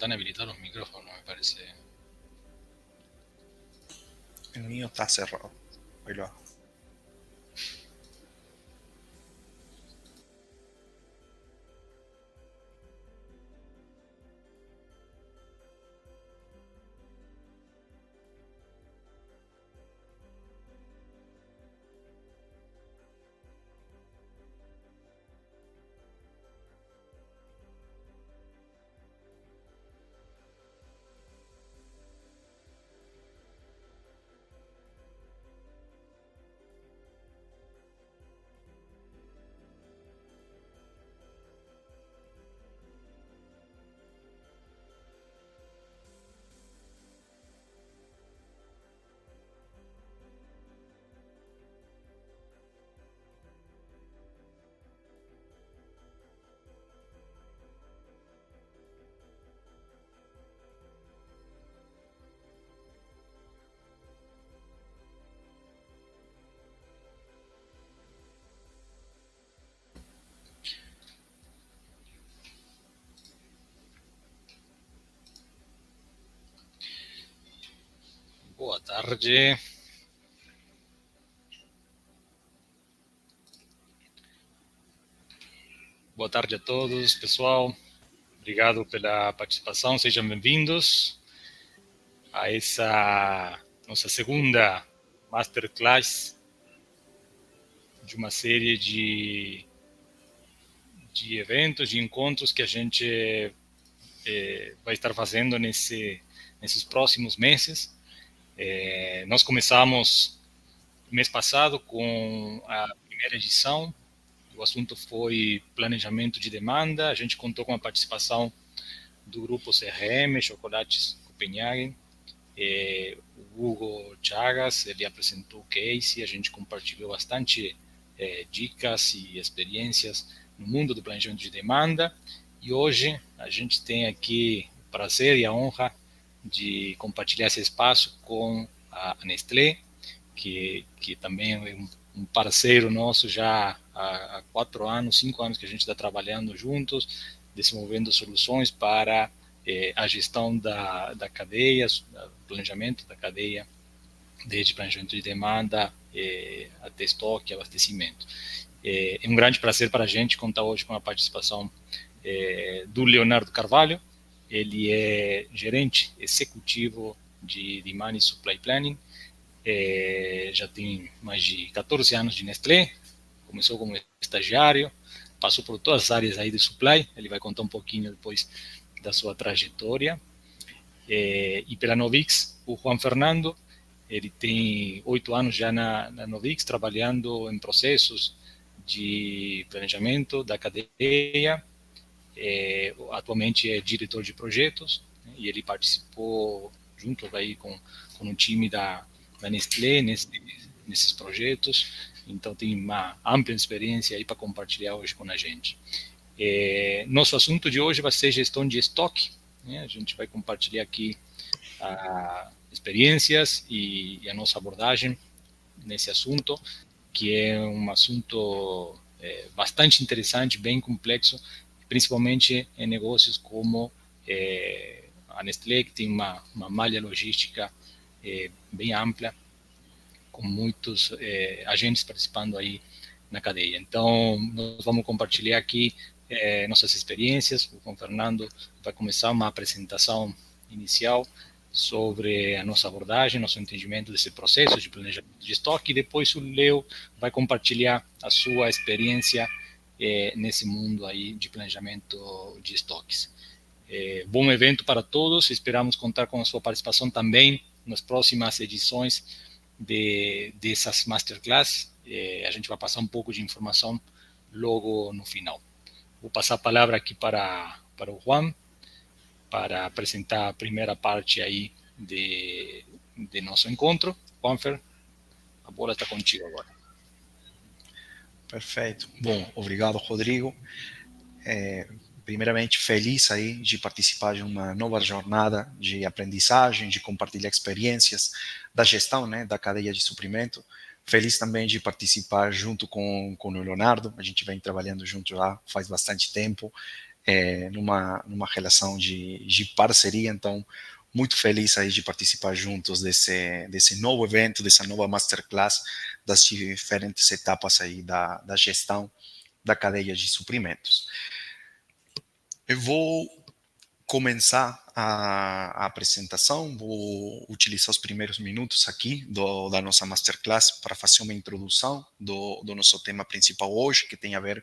están habilitados los micrófonos, me parece. El mío está cerrado. Ahí lo hago. Boa tarde. Boa tarde a todos, pessoal. Obrigado pela participação. Sejam bem-vindos a essa nossa segunda masterclass de uma série de eventos, de encontros que a gente vai estar fazendo nesses próximos meses. Nós começamos mês passado com a primeira edição. O assunto foi planejamento de demanda. A gente contou com a participação do grupo CRM, Chocolates Copenhagen. O Hugo Chagas, ele apresentou o case, a gente compartilhou bastante dicas e experiências no mundo do planejamento de demanda. E hoje a gente tem aqui o prazer e a honra de compartilhar esse espaço com a Nestlé, que também é um parceiro nosso já há 4 anos, 5 anos que a gente está trabalhando juntos, desenvolvendo soluções para a gestão da cadeia, planejamento da cadeia, desde planejamento de demanda até estoque, abastecimento. É um grande prazer para a gente contar hoje com a participação do Leonardo Carvalho. Ele é gerente executivo de Demand e Supply Planning. Já tem mais de 14 anos de Nestlé, começou como estagiário, passou por todas as áreas aí de supply, ele vai contar um pouquinho depois da sua trajetória. E pela Novix, o Juan Fernando, ele tem 8 anos já na Novix, trabalhando em processos de planejamento da cadeia. Atualmente é diretor de projetos, né, e ele participou junto aí com o time da Nestlé nesses projetos, então tem uma ampla experiência aí para compartilhar hoje com a gente. Nosso assunto de hoje vai ser gestão de estoque, né? A gente vai compartilhar aqui experiências e a nossa abordagem nesse assunto, que é um assunto bastante interessante, bem complexo, principalmente em negócios como a Nestlé, que tem uma malha logística bem ampla, com muitos agentes participando aí na cadeia. Então, nós vamos compartilhar aqui nossas experiências. O Juan Fernando vai começar uma apresentação inicial sobre a nossa abordagem, nosso entendimento desse processo de planejamento de estoque, e depois o Leo vai compartilhar a sua experiência nesse mundo aí de planejamento de estoques. Bom evento para todos, esperamos contar com a sua participação também nas próximas edições dessas masterclass. A gente vai passar um pouco de informação logo no final. Vou passar a palavra aqui para o Juan, para apresentar a primeira parte aí de nosso encontro. Juanfer, a bola está contigo agora. Perfeito. Bom, obrigado, Rodrigo. Primeiramente, feliz aí de participar de uma nova jornada de aprendizagem, de compartilhar experiências da gestão, né, da cadeia de suprimento. Feliz também de participar junto com o Leonardo. A gente vem trabalhando junto já faz bastante tempo. numa relação de parceria. Então, muito feliz aí de participar juntos desse novo evento, dessa nova masterclass, das diferentes etapas aí da gestão da cadeia de suprimentos. Eu vou começar a apresentação, vou utilizar os primeiros minutos aqui da nossa masterclass para fazer uma introdução do nosso tema principal hoje, que tem a ver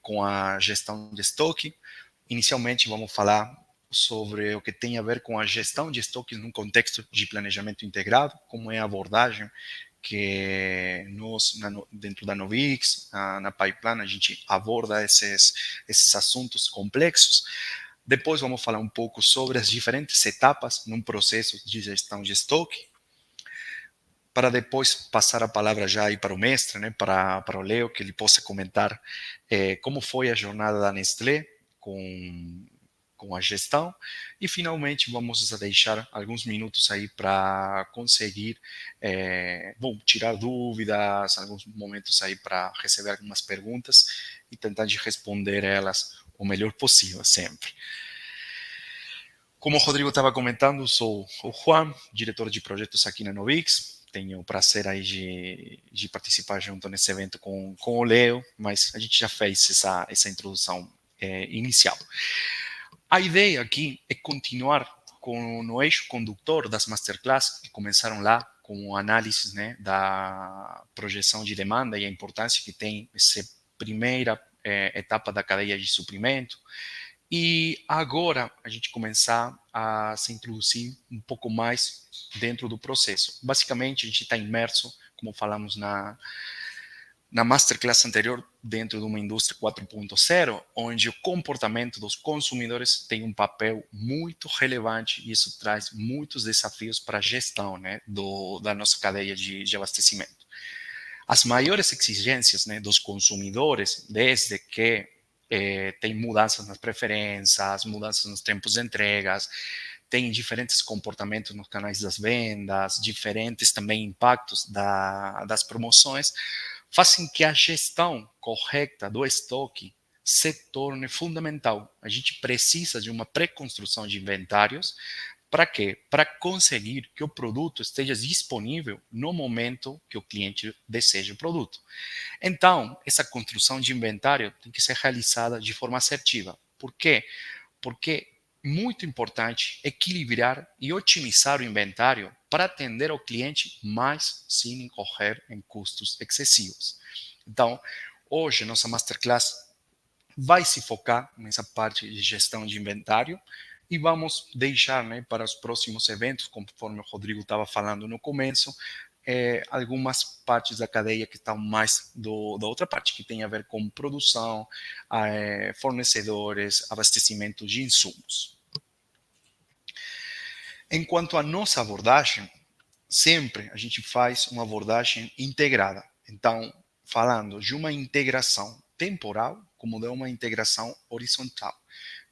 com a gestão de estoque. Inicialmente, vamos falar sobre o que tem a ver com a gestão de estoques no contexto de planejamento integrado, como é a abordagem que nós, dentro da Novix, na Pipeline, a gente aborda esses assuntos complexos. Depois vamos falar um pouco sobre as diferentes etapas num processo de gestão de estoque, para depois passar a palavra já aí para o mestre, né, para o Leo, que ele possa comentar como foi a jornada da Nestlé com a gestão, e finalmente vamos deixar alguns minutos aí para conseguir, tirar dúvidas, alguns momentos aí para receber algumas perguntas e tentar de responder elas o melhor possível sempre. Como o Rodrigo estava comentando, sou o Juan, diretor de projetos aqui na Novix. Tenho o prazer aí de participar junto nesse evento com o Leo, mas a gente já fez essa introdução inicial. A ideia aqui é continuar no eixo condutor das masterclass que começaram lá com análise, né, da projeção de demanda e a importância que tem essa primeira etapa da cadeia de suprimento. E agora a gente começar a se introduzir um pouco mais dentro do processo. Basicamente, a gente está imerso, como falamos na masterclass anterior, dentro de uma indústria 4.0, onde o comportamento dos consumidores tem um papel muito relevante e isso traz muitos desafios para a gestão, né, da nossa cadeia de abastecimento. As maiores exigências, né, dos consumidores, desde que tem mudanças nas preferências, mudanças nos tempos de entregas, tem diferentes comportamentos nos canais das vendas, diferentes também impactos das promoções, fazem que a gestão correta do estoque se torne fundamental. A gente precisa de uma pré-construção de inventários. Para quê? Para conseguir que o produto esteja disponível no momento que o cliente deseja o produto. Então, essa construção de inventário tem que ser realizada de forma assertiva. Por quê? Porque é muito importante equilibrar e otimizar o inventário para atender ao cliente, mas sem incorrer em custos excessivos. Então, hoje, nossa masterclass vai se focar nessa parte de gestão de inventário e vamos deixar, né, para os próximos eventos, conforme o Rodrigo estava falando no começo, algumas partes da cadeia que estão mais da outra parte, que tem a ver com produção, fornecedores, abastecimento de insumos. Enquanto à nossa abordagem, sempre a gente faz uma abordagem integrada. Então, falando de uma integração temporal como de uma integração horizontal.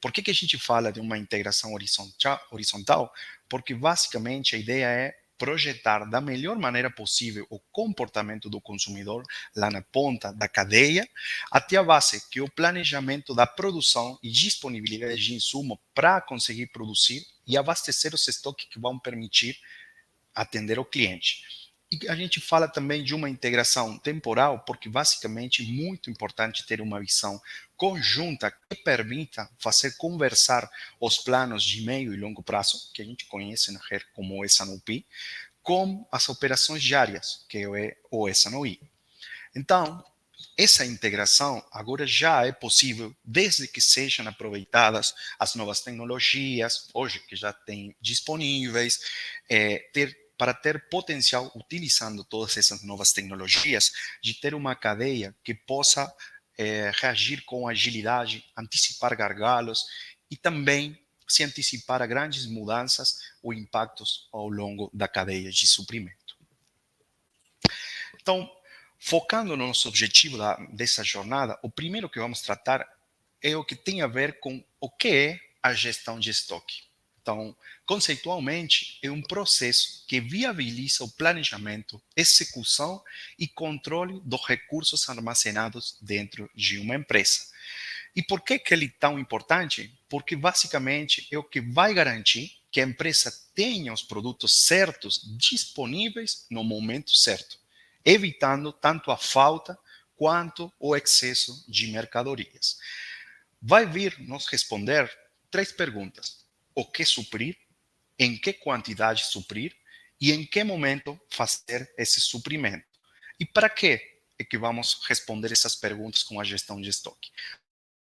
Por que a gente fala de uma integração horizontal? Porque basicamente a ideia é projetar da melhor maneira possível o comportamento do consumidor lá na ponta da cadeia, até a base que o planejamento da produção e disponibilidade de insumo para conseguir produzir e abastecer os estoques que vão permitir atender o cliente. E a gente fala também de uma integração temporal, porque basicamente é muito importante ter uma visão conjunta que permita fazer conversar os planos de meio e longo prazo, que a gente conhece na rede como S&OP, com as operações diárias, que é o S&OI. Então, essa integração agora já é possível desde que sejam aproveitadas as novas tecnologias, hoje que já tem disponíveis, para ter potencial utilizando todas essas novas tecnologias, de ter uma cadeia que possa reagir com agilidade, antecipar gargalos e também se antecipar a grandes mudanças ou impactos ao longo da cadeia de suprimento. Então, focando no nosso objetivo dessa jornada, o primeiro que vamos tratar é o que tem a ver com o que é a gestão de estoque. Então, conceitualmente, é um processo que viabiliza o planejamento, execução e controle dos recursos armazenados dentro de uma empresa. E por que ele é tão importante? Porque, basicamente, é o que vai garantir que a empresa tenha os produtos certos disponíveis no momento certo, evitando tanto a falta quanto o excesso de mercadorias. Vai vir nos responder 3 perguntas: o que suprir, em que quantidade suprir e em que momento fazer esse suprimento. E para que é que vamos responder essas perguntas com a gestão de estoque?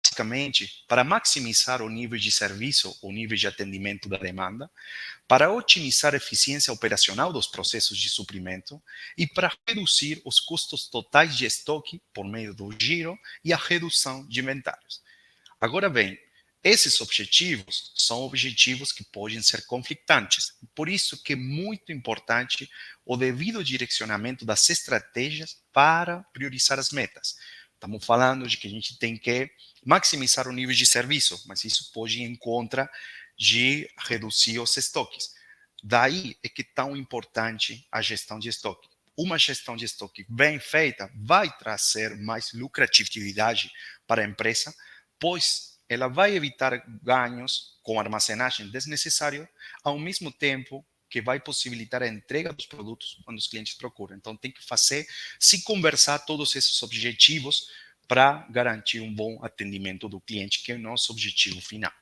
Basicamente, para maximizar o nível de serviço, o nível de atendimento da demanda, para otimizar a eficiência operacional dos processos de suprimento e para reduzir os custos totais de estoque por meio do giro e a redução de inventários. Agora bem, esses objetivos são objetivos que podem ser conflitantes. Por isso que é muito importante o devido direcionamento das estratégias para priorizar as metas. Estamos falando de que a gente tem que maximizar o nível de serviço, mas isso pode ir em contra de reduzir os estoques. Daí é que é tão importante a gestão de estoque. Uma gestão de estoque bem feita vai trazer mais lucratividade para a empresa, pois ela vai evitar ganhos com armazenagem desnecessária, ao mesmo tempo que vai possibilitar a entrega dos produtos quando os clientes procuram. Então, tem que fazer, se conversar todos esses objetivos para garantir um bom atendimento do cliente, que é o nosso objetivo final.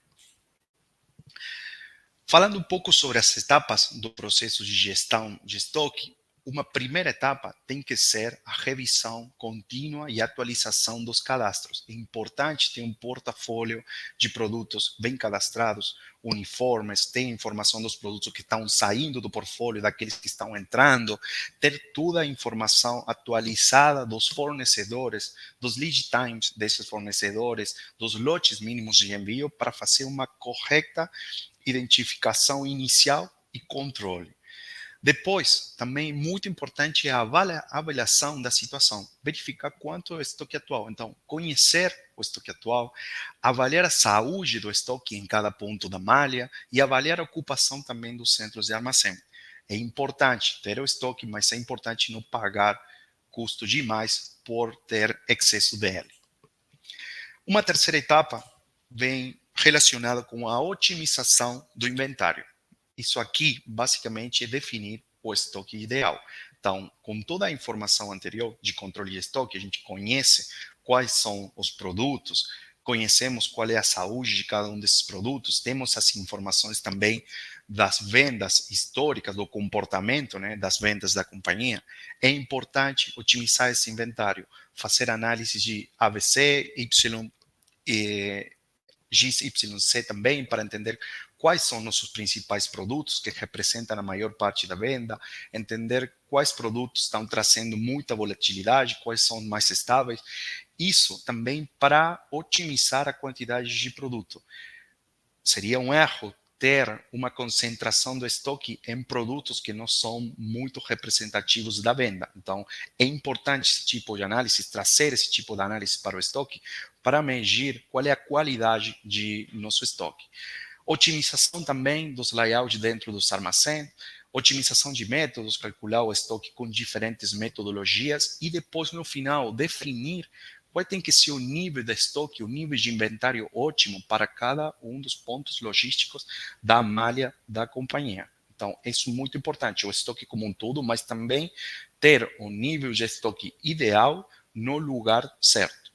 Falando um pouco sobre as etapas do processo de gestão de estoque, uma primeira etapa tem que ser a revisão contínua e atualização dos cadastros. É importante ter um portfólio de produtos bem cadastrados, uniformes, ter informação dos produtos que estão saindo do portfólio, daqueles que estão entrando, ter toda a informação atualizada dos fornecedores, dos lead times desses fornecedores, dos lotes mínimos de envio, para fazer uma correta identificação inicial e controle. Depois, também muito importante é a avaliação da situação, verificar quanto é o estoque atual. Então, conhecer o estoque atual, avaliar a saúde do estoque em cada ponto da malha e avaliar a ocupação também dos centros de armazém. É importante ter o estoque, mas é importante não pagar custo demais por ter excesso dele. Uma terceira etapa vem relacionada com a otimização do inventário. Isso aqui, basicamente, é definir o estoque ideal. Então, com toda a informação anterior de controle de estoque, a gente conhece quais são os produtos, conhecemos qual é a saúde de cada um desses produtos, temos as informações também das vendas históricas, do comportamento, né, das vendas da companhia. É importante otimizar esse inventário, fazer análise de ABC, Y e X, Y, Z também, para entender quais são nossos principais produtos que representam a maior parte da venda, entender quais produtos estão trazendo muita volatilidade, quais são mais estáveis. Isso também para otimizar a quantidade de produto. Seria um erro ter uma concentração do estoque em produtos que não são muito representativos da venda. Então, é importante esse tipo de análise, trazer esse tipo de análise para o estoque, para medir qual é a qualidade de nosso estoque. Otimização também dos layouts dentro dos armazéns, otimização de métodos, calcular o estoque com diferentes metodologias e depois, no final, definir qual tem que ser o nível de estoque, o nível de inventário ótimo para cada um dos pontos logísticos da malha da companhia. Então, isso é muito importante, o estoque como um todo, mas também ter o nível de estoque ideal no lugar certo.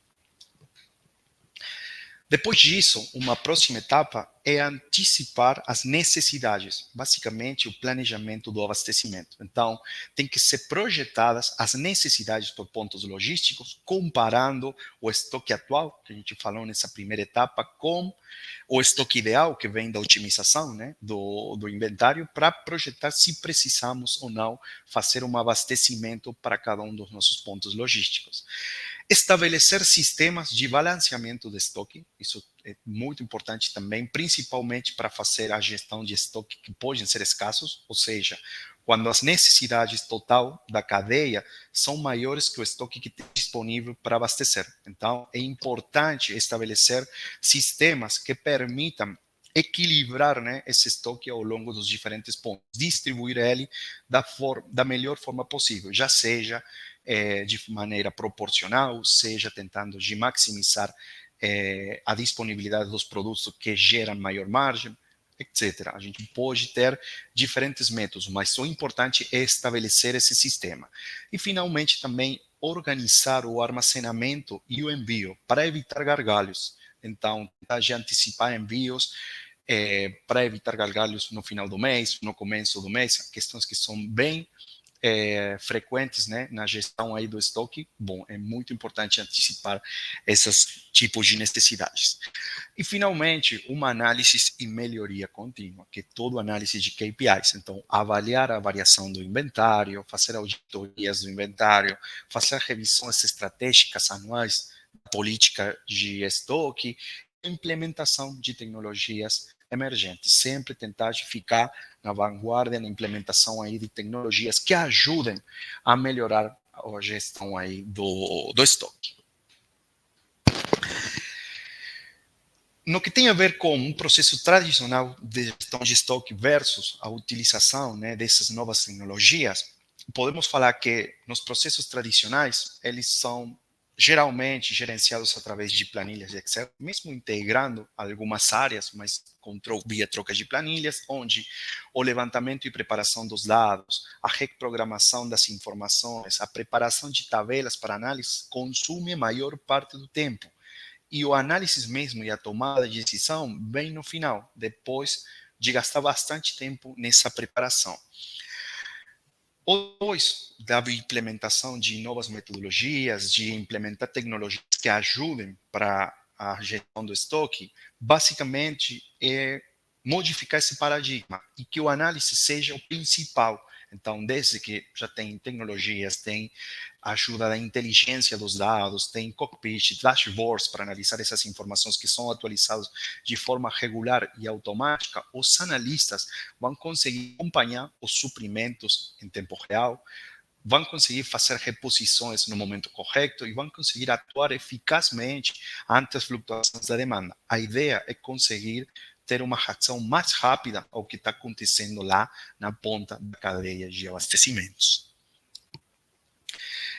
Depois disso, uma próxima etapa é antecipar as necessidades, basicamente o planejamento do abastecimento. Então, tem que ser projetadas as necessidades por pontos logísticos, comparando o estoque atual, que a gente falou nessa primeira etapa, com o estoque ideal, que vem da otimização, né, do inventário, para projetar se precisamos ou não fazer um abastecimento para cada um dos nossos pontos logísticos. Estabelecer sistemas de balanceamento de estoque, isso é muito importante também, principalmente para fazer a gestão de estoque que podem ser escassos, ou seja, quando as necessidades total da cadeia são maiores que o estoque que tem disponível para abastecer. Então, é importante estabelecer sistemas que permitam equilibrar, né, esse estoque ao longo dos diferentes pontos, distribuir ele da melhor forma possível, já seja de maneira proporcional, seja tentando de maximizar a disponibilidade dos produtos que geram maior margem, etc. A gente pode ter diferentes métodos, mas o importante é estabelecer esse sistema. E, finalmente, também organizar o armazenamento e o envio para evitar gargalos. Então, tentar já antecipar envios para evitar gargalos no final do mês, no começo do mês, questões que são bem frequentes, né, na gestão aí do estoque. Bom, é muito importante antecipar esses tipos de necessidades. E, finalmente, uma análise e melhoria contínua, que é toda análise de KPIs. Então, avaliar a variação do inventário, fazer auditorias do inventário, fazer revisões estratégicas anuais da política de estoque, implementação de tecnologias emergentes. Sempre tentar ficar na vanguarda na implementação aí de tecnologias que ajudem a melhorar a gestão aí do estoque. No que tem a ver com um processo tradicional de gestão de estoque versus a utilização, né, dessas novas tecnologias, podemos falar que nos processos tradicionais, eles são geralmente gerenciados através de planilhas de Excel, mesmo integrando algumas áreas, mas via troca de planilhas, onde o levantamento e preparação dos dados, a reprogramação das informações, a preparação de tabelas para análise consome a maior parte do tempo. E o análise mesmo e a tomada de decisão vem no final, depois de gastar bastante tempo nessa preparação. Depois da implementação de novas metodologias, de implementar tecnologias que ajudem para a gestão do estoque, basicamente é modificar esse paradigma e que o análise seja o principal. Então, desde que já tem tecnologias, tem ajuda da inteligência dos dados, tem cockpit, dashboards para analisar essas informações que são atualizadas de forma regular e automática, os analistas vão conseguir acompanhar os suprimentos em tempo real, vão conseguir fazer reposições no momento correto e vão conseguir atuar eficazmente ante as flutuações da demanda. A ideia é conseguir ter uma reação mais rápida ao que está acontecendo lá na ponta da cadeia de abastecimentos.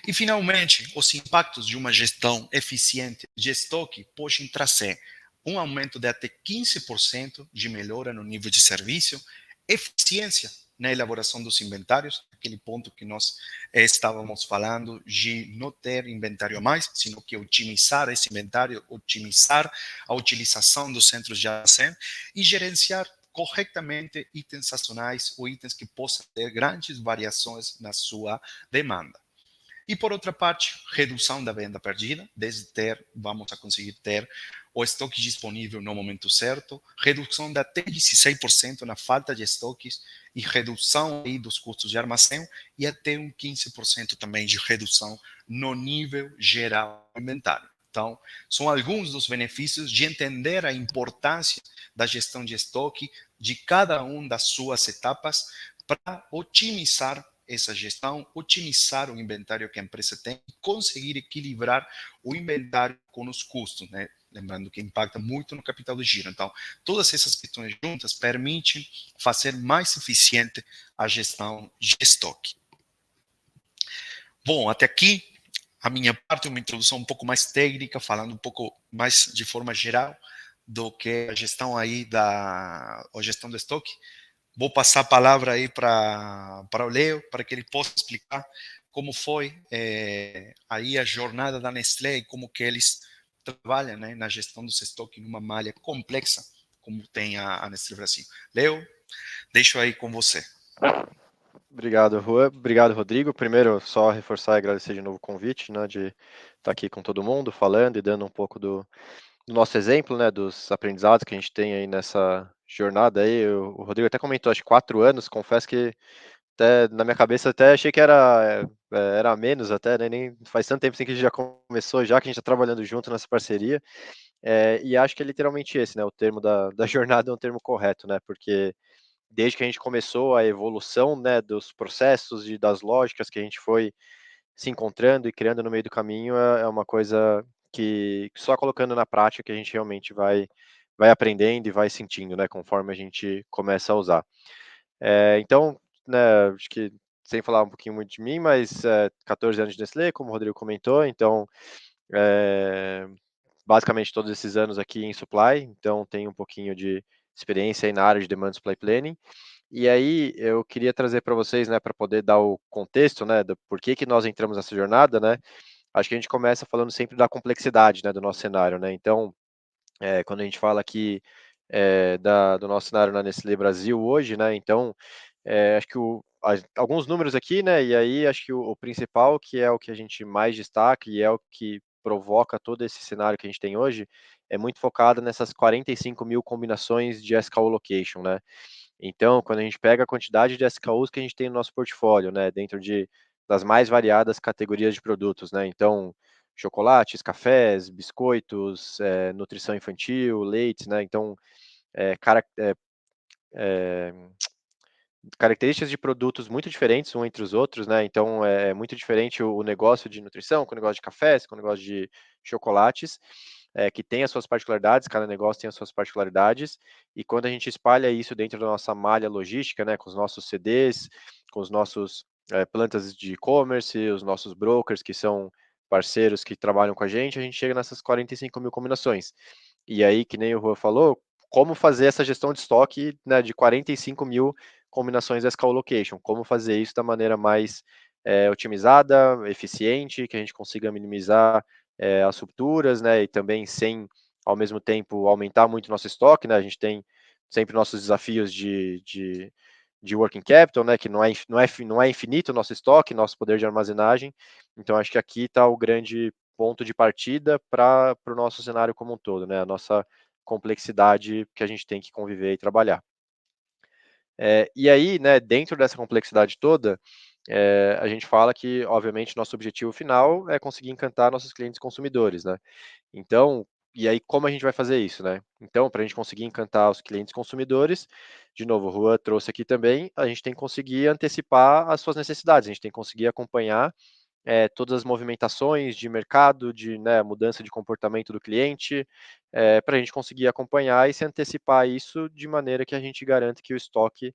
E, finalmente, os impactos de uma gestão eficiente de estoque podem trazer um aumento de até 15% de melhora no nível de serviço, eficiência na elaboração dos inventários, aquele ponto que nós estávamos falando de não ter inventário a mais, sino que otimizar esse inventário, otimizar a utilização dos centros de armazém e gerenciar corretamente itens sazonais ou itens que possam ter grandes variações na sua demanda. E, por outra parte, redução da venda perdida, vamos a conseguir ter o estoque disponível no momento certo, redução de até 16% na falta de estoques e redução aí dos custos de armazém e até 15% também de redução no nível geral do inventário. Então, são alguns dos benefícios de entender a importância da gestão de estoque de cada uma das suas etapas para otimizar essa gestão, otimizar o inventário que a empresa tem e conseguir equilibrar o inventário com os custos, né? Lembrando que impacta muito no capital de giro. Então, todas essas questões juntas permitem fazer mais eficiente a gestão de estoque. Bom, até aqui a minha parte, uma introdução um pouco mais técnica, falando um pouco mais de forma geral do que a gestão aí a gestão do estoque. Vou passar a palavra aí para o Leo, para que ele possa explicar como foi aí a jornada da Nestlé e como que eles trabalham, né, na gestão dos estoques numa malha complexa, como tem a Nestlé Brasil. Leo, deixo aí com você. Obrigado, Juan. Obrigado, Rodrigo. Primeiro, só reforçar e agradecer de novo o convite, né, de estar aqui com todo mundo, falando e dando um pouco do nosso exemplo, né, dos aprendizados que a gente tem aí nessa jornada aí. O Rodrigo até comentou, acho que 4 anos, confesso que até, na minha cabeça até achei que era menos até, né, nem faz tanto tempo assim que a gente já começou, já que a gente está trabalhando junto nessa parceria, e acho que é literalmente esse, né, o termo da jornada é um termo correto, né, porque desde que a gente começou a evolução, né, dos processos e das lógicas que a gente foi se encontrando e criando no meio do caminho é uma coisa que só colocando na prática que a gente realmente vai aprendendo e vai sentindo, né, conforme a gente começa a usar. Então, né, acho que sem falar um pouquinho muito de mim, mas 14 anos de Nestlé, como o Rodrigo comentou, então basicamente todos esses anos aqui em supply, então tenho um pouquinho de experiência aí na área de demand supply planning. E aí eu queria trazer para vocês, né, para poder dar o contexto, né, do porquê que nós entramos nessa jornada, né? Acho que a gente começa falando sempre da complexidade, né, do nosso cenário, né? Então, quando a gente fala aqui do nosso cenário na Nestlé Brasil hoje, né? Então, acho que alguns números aqui, né? E aí acho que o principal, que é o que a gente mais destaca e é o que provoca todo esse cenário que a gente tem hoje, é muito focado nessas 45 mil combinações de SKU location, né? Então, quando a gente pega a quantidade de SKUs que a gente tem no nosso portfólio, né, dentro das mais variadas categorias de produtos, né, então, chocolates, cafés, biscoitos, nutrição infantil, leites, né, então, cara, características de produtos muito diferentes um entre os outros, né? Então é muito diferente o negócio de nutrição com o negócio de cafés, com o negócio de chocolates, que tem as suas particularidades, cada negócio tem as suas particularidades, e quando a gente espalha isso dentro da nossa malha logística, né, com os nossos CDs, com os nossos plantas de e-commerce, os nossos brokers, que são parceiros que trabalham com a gente chega nessas 45 mil combinações. E aí, que nem o Juan falou, como fazer essa gestão de estoque, né, de 45 mil combinações SKU Location, como fazer isso da maneira mais otimizada, eficiente, que a gente consiga minimizar as rupturas, né, e também sem, ao mesmo tempo, aumentar muito nosso estoque, né, a gente tem sempre nossos desafios de working capital, né, que não é infinito o nosso estoque, nosso poder de armazenagem, então acho que aqui está o grande ponto de partida para o nosso cenário como um todo, né, a nossa complexidade que a gente tem que conviver e trabalhar. E aí, né, dentro dessa complexidade toda, a gente fala que, obviamente, nosso objetivo final é conseguir encantar nossos clientes consumidores, né? Então, e aí como a gente vai fazer isso, né? Então, para a gente conseguir encantar os clientes consumidores, de novo, o Juan trouxe aqui também, a gente tem que conseguir antecipar as suas necessidades, a gente tem que conseguir acompanhar todas as movimentações de mercado, de né, mudança de comportamento do cliente, para a gente conseguir acompanhar e se antecipar isso de maneira que a gente garanta que o estoque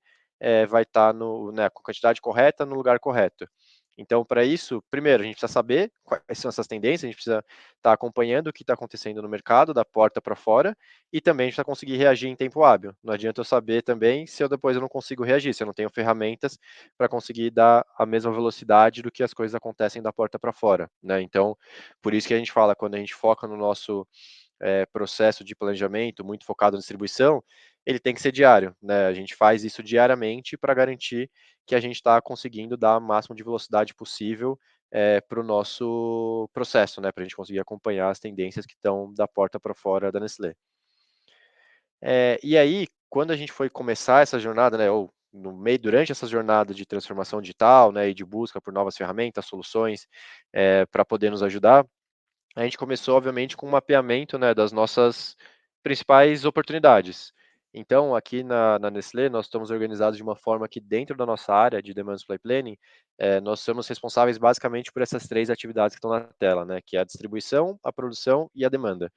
vai estar né, com a quantidade correta no lugar correto. Então, para isso, primeiro, a gente precisa saber quais são essas tendências, a gente precisa estar acompanhando o que está acontecendo no mercado, da porta para fora, e também a gente precisa conseguir reagir em tempo hábil. Não adianta eu saber também se depois eu não consigo reagir, se eu não tenho ferramentas para conseguir dar a mesma velocidade do que as coisas acontecem da porta para fora, né? Então, por isso que a gente fala, quando a gente foca no nosso processo de planejamento, muito focado na distribuição, ele tem que ser diário, né? A gente faz isso diariamente para garantir que a gente está conseguindo dar o máximo de velocidade possível para o nosso processo, né? Para a gente conseguir acompanhar as tendências que estão da porta para fora da Nestlé. E aí, quando a gente foi começar essa jornada, né, ou no meio, durante essa jornada de transformação digital, né, e de busca por novas ferramentas, soluções, para poder nos ajudar, a gente começou, obviamente, com um mapeamento, né, das nossas principais oportunidades. Então, aqui na Nestlé, nós estamos organizados de uma forma que, dentro da nossa área de Demand Supply Planning, nós somos responsáveis basicamente por essas três atividades que estão na tela, né, que é a distribuição, a produção e a demanda.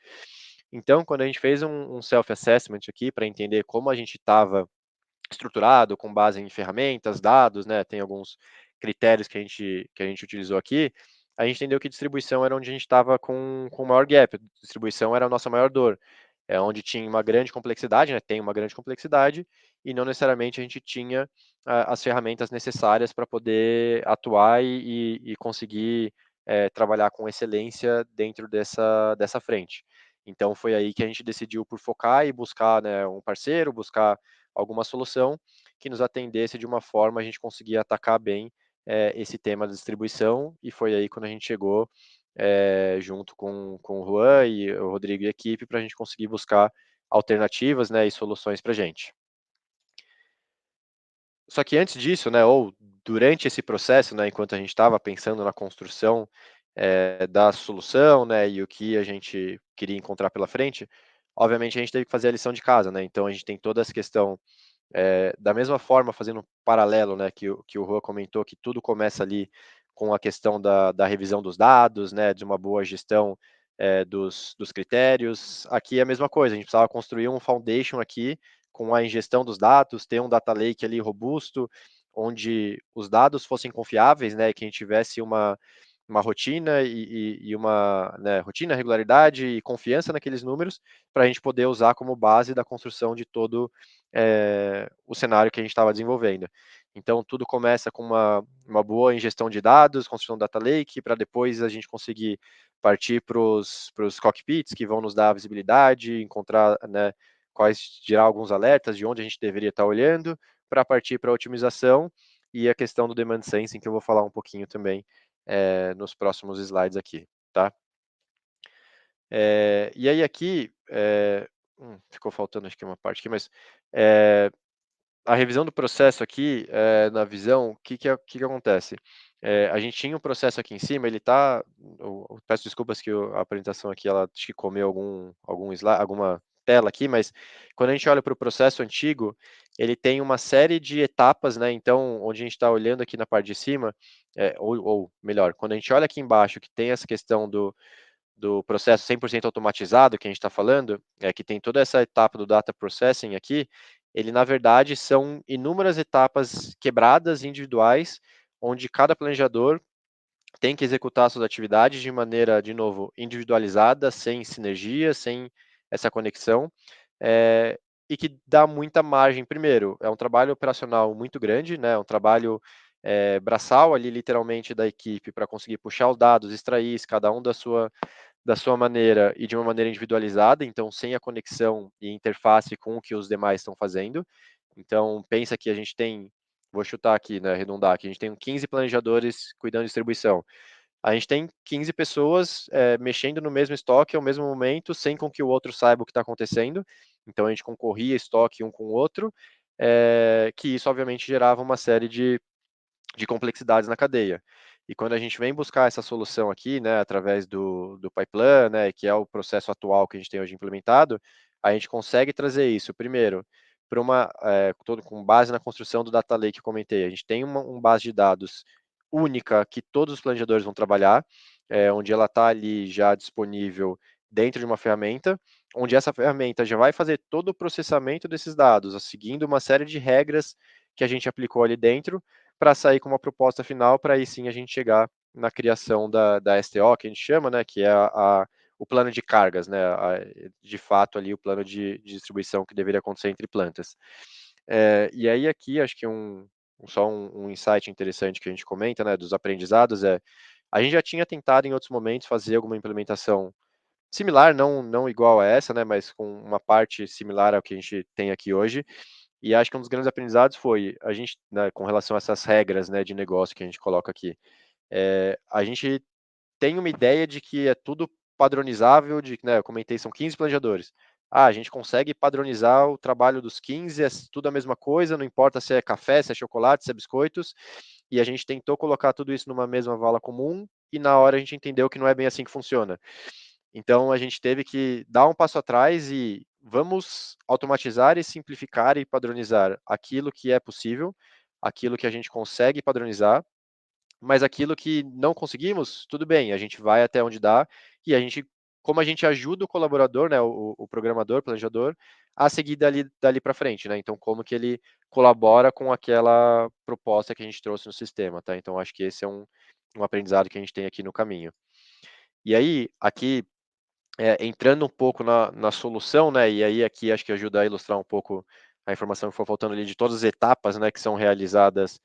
Então, quando a gente fez um self-assessment aqui para entender como a gente estava estruturado, com base em ferramentas, dados, né, tem alguns critérios que a gente utilizou aqui, a gente entendeu que distribuição era onde a gente estava com o maior gap, distribuição era a nossa maior dor, é onde tinha uma grande complexidade, né, tem uma grande complexidade, e não necessariamente a gente tinha as ferramentas necessárias para poder atuar e conseguir trabalhar com excelência dentro dessa frente. Então foi aí que a gente decidiu por focar e buscar, né, um parceiro, buscar alguma solução que nos atendesse de uma forma a gente conseguir atacar bem esse tema da distribuição, e foi aí quando a gente chegou junto com o Juan e o Rodrigo e a equipe para a gente conseguir buscar alternativas, né, e soluções para a gente. Só que antes disso, né, ou durante esse processo, né, enquanto a gente estava pensando na construção da solução, né, e o que a gente queria encontrar pela frente, obviamente a gente teve que fazer a lição de casa, né, então a gente tem toda essa questão, da mesma forma, fazendo um paralelo, né, que o Juan comentou, que tudo começa ali com a questão da revisão dos dados, né, de uma boa gestão dos critérios. Aqui é a mesma coisa, a gente precisava construir um foundation aqui com a ingestão dos dados, ter um data lake ali robusto, onde os dados fossem confiáveis, né, que a gente tivesse uma rotina e uma, né, rotina, regularidade e confiança naqueles números para a gente poder usar como base da construção de todo o cenário que a gente estava desenvolvendo. Então, tudo começa com uma boa ingestão de dados, construção do data lake, para depois a gente conseguir partir para os cockpits, que vão nos dar a visibilidade, encontrar, né, gerar alguns alertas de onde a gente deveria estar olhando, para partir para a otimização e a questão do demand sensing, que eu vou falar um pouquinho também nos próximos slides aqui, tá? E aí aqui, ficou faltando acho que uma parte aqui, mas a revisão do processo aqui, na visão, o que acontece? A gente tinha um processo aqui em cima, ele tá, peço desculpas que a apresentação aqui, ela acho que comeu algum slide, alguma tela aqui, mas quando a gente olha para o processo antigo, ele tem uma série de etapas, né? Então, onde a gente está olhando aqui na parte de cima, ou melhor, quando a gente olha aqui embaixo, que tem essa questão do processo 100% automatizado que a gente está falando, que tem toda essa etapa do data processing aqui, ele na verdade são inúmeras etapas quebradas, individuais, onde cada planejador tem que executar suas atividades de maneira, de novo, individualizada, sem sinergia, sem essa conexão, e que dá muita margem. Primeiro, é um trabalho operacional muito grande, né? É um trabalho braçal ali, literalmente, da equipe para conseguir puxar os dados, extrair isso, cada um da sua maneira e de uma maneira individualizada, então sem a conexão e interface com o que os demais estão fazendo. Então, pensa que a gente tem, vou chutar aqui, né, arredondar aqui, a gente tem 15 planejadores cuidando de distribuição. A gente tem 15 pessoas mexendo no mesmo estoque ao mesmo momento, sem com que o outro saiba o que está acontecendo. Então, a gente concorria estoque um com o outro, que isso, obviamente, gerava uma série de complexidades na cadeia. E quando a gente vem buscar essa solução aqui, né, através do pipeline, né, que é o processo atual que a gente tem hoje implementado, a gente consegue trazer isso, primeiro, para todo com base na construção do data lake que eu comentei. A gente tem uma base de dados única que todos os planejadores vão trabalhar, onde ela está ali já disponível dentro de uma ferramenta, onde essa ferramenta já vai fazer todo o processamento desses dados, seguindo uma série de regras que a gente aplicou ali dentro, para sair com uma proposta final, para aí sim a gente chegar na criação da STO, que a gente chama, né, que é o plano de cargas, né, de fato ali o plano de distribuição que deveria acontecer entre plantas. E aí aqui, acho que só um insight interessante que a gente comenta, né, dos aprendizados a gente já tinha tentado em outros momentos fazer alguma implementação similar, não igual a essa, né, mas com uma parte similar ao que a gente tem aqui hoje, e acho que um dos grandes aprendizados foi a gente, né, com relação a essas regras, né, de negócio que a gente coloca aqui. A gente tem uma ideia de que é tudo padronizável, né, eu comentei, são 15 planejadores. A gente consegue padronizar o trabalho dos 15, é tudo a mesma coisa, não importa se é café, se é chocolate, se é biscoitos, e a gente tentou colocar tudo isso numa mesma vala comum, e na hora a gente entendeu que não é bem assim que funciona. Então a gente teve que dar um passo atrás e vamos automatizar e simplificar e padronizar aquilo que é possível, aquilo que a gente consegue padronizar, mas aquilo que não conseguimos, tudo bem, a gente vai até onde dá e como a gente ajuda o colaborador, né, o programador, o planejador, a seguir dali para frente, né? Então como que ele colabora com aquela proposta que a gente trouxe no sistema, tá? Então acho que esse é um aprendizado que a gente tem aqui no caminho. E aí, aqui entrando um pouco na solução, né, e aí aqui acho que ajuda a ilustrar um pouco a informação que foi faltando ali de todas as etapas, né, que são realizadas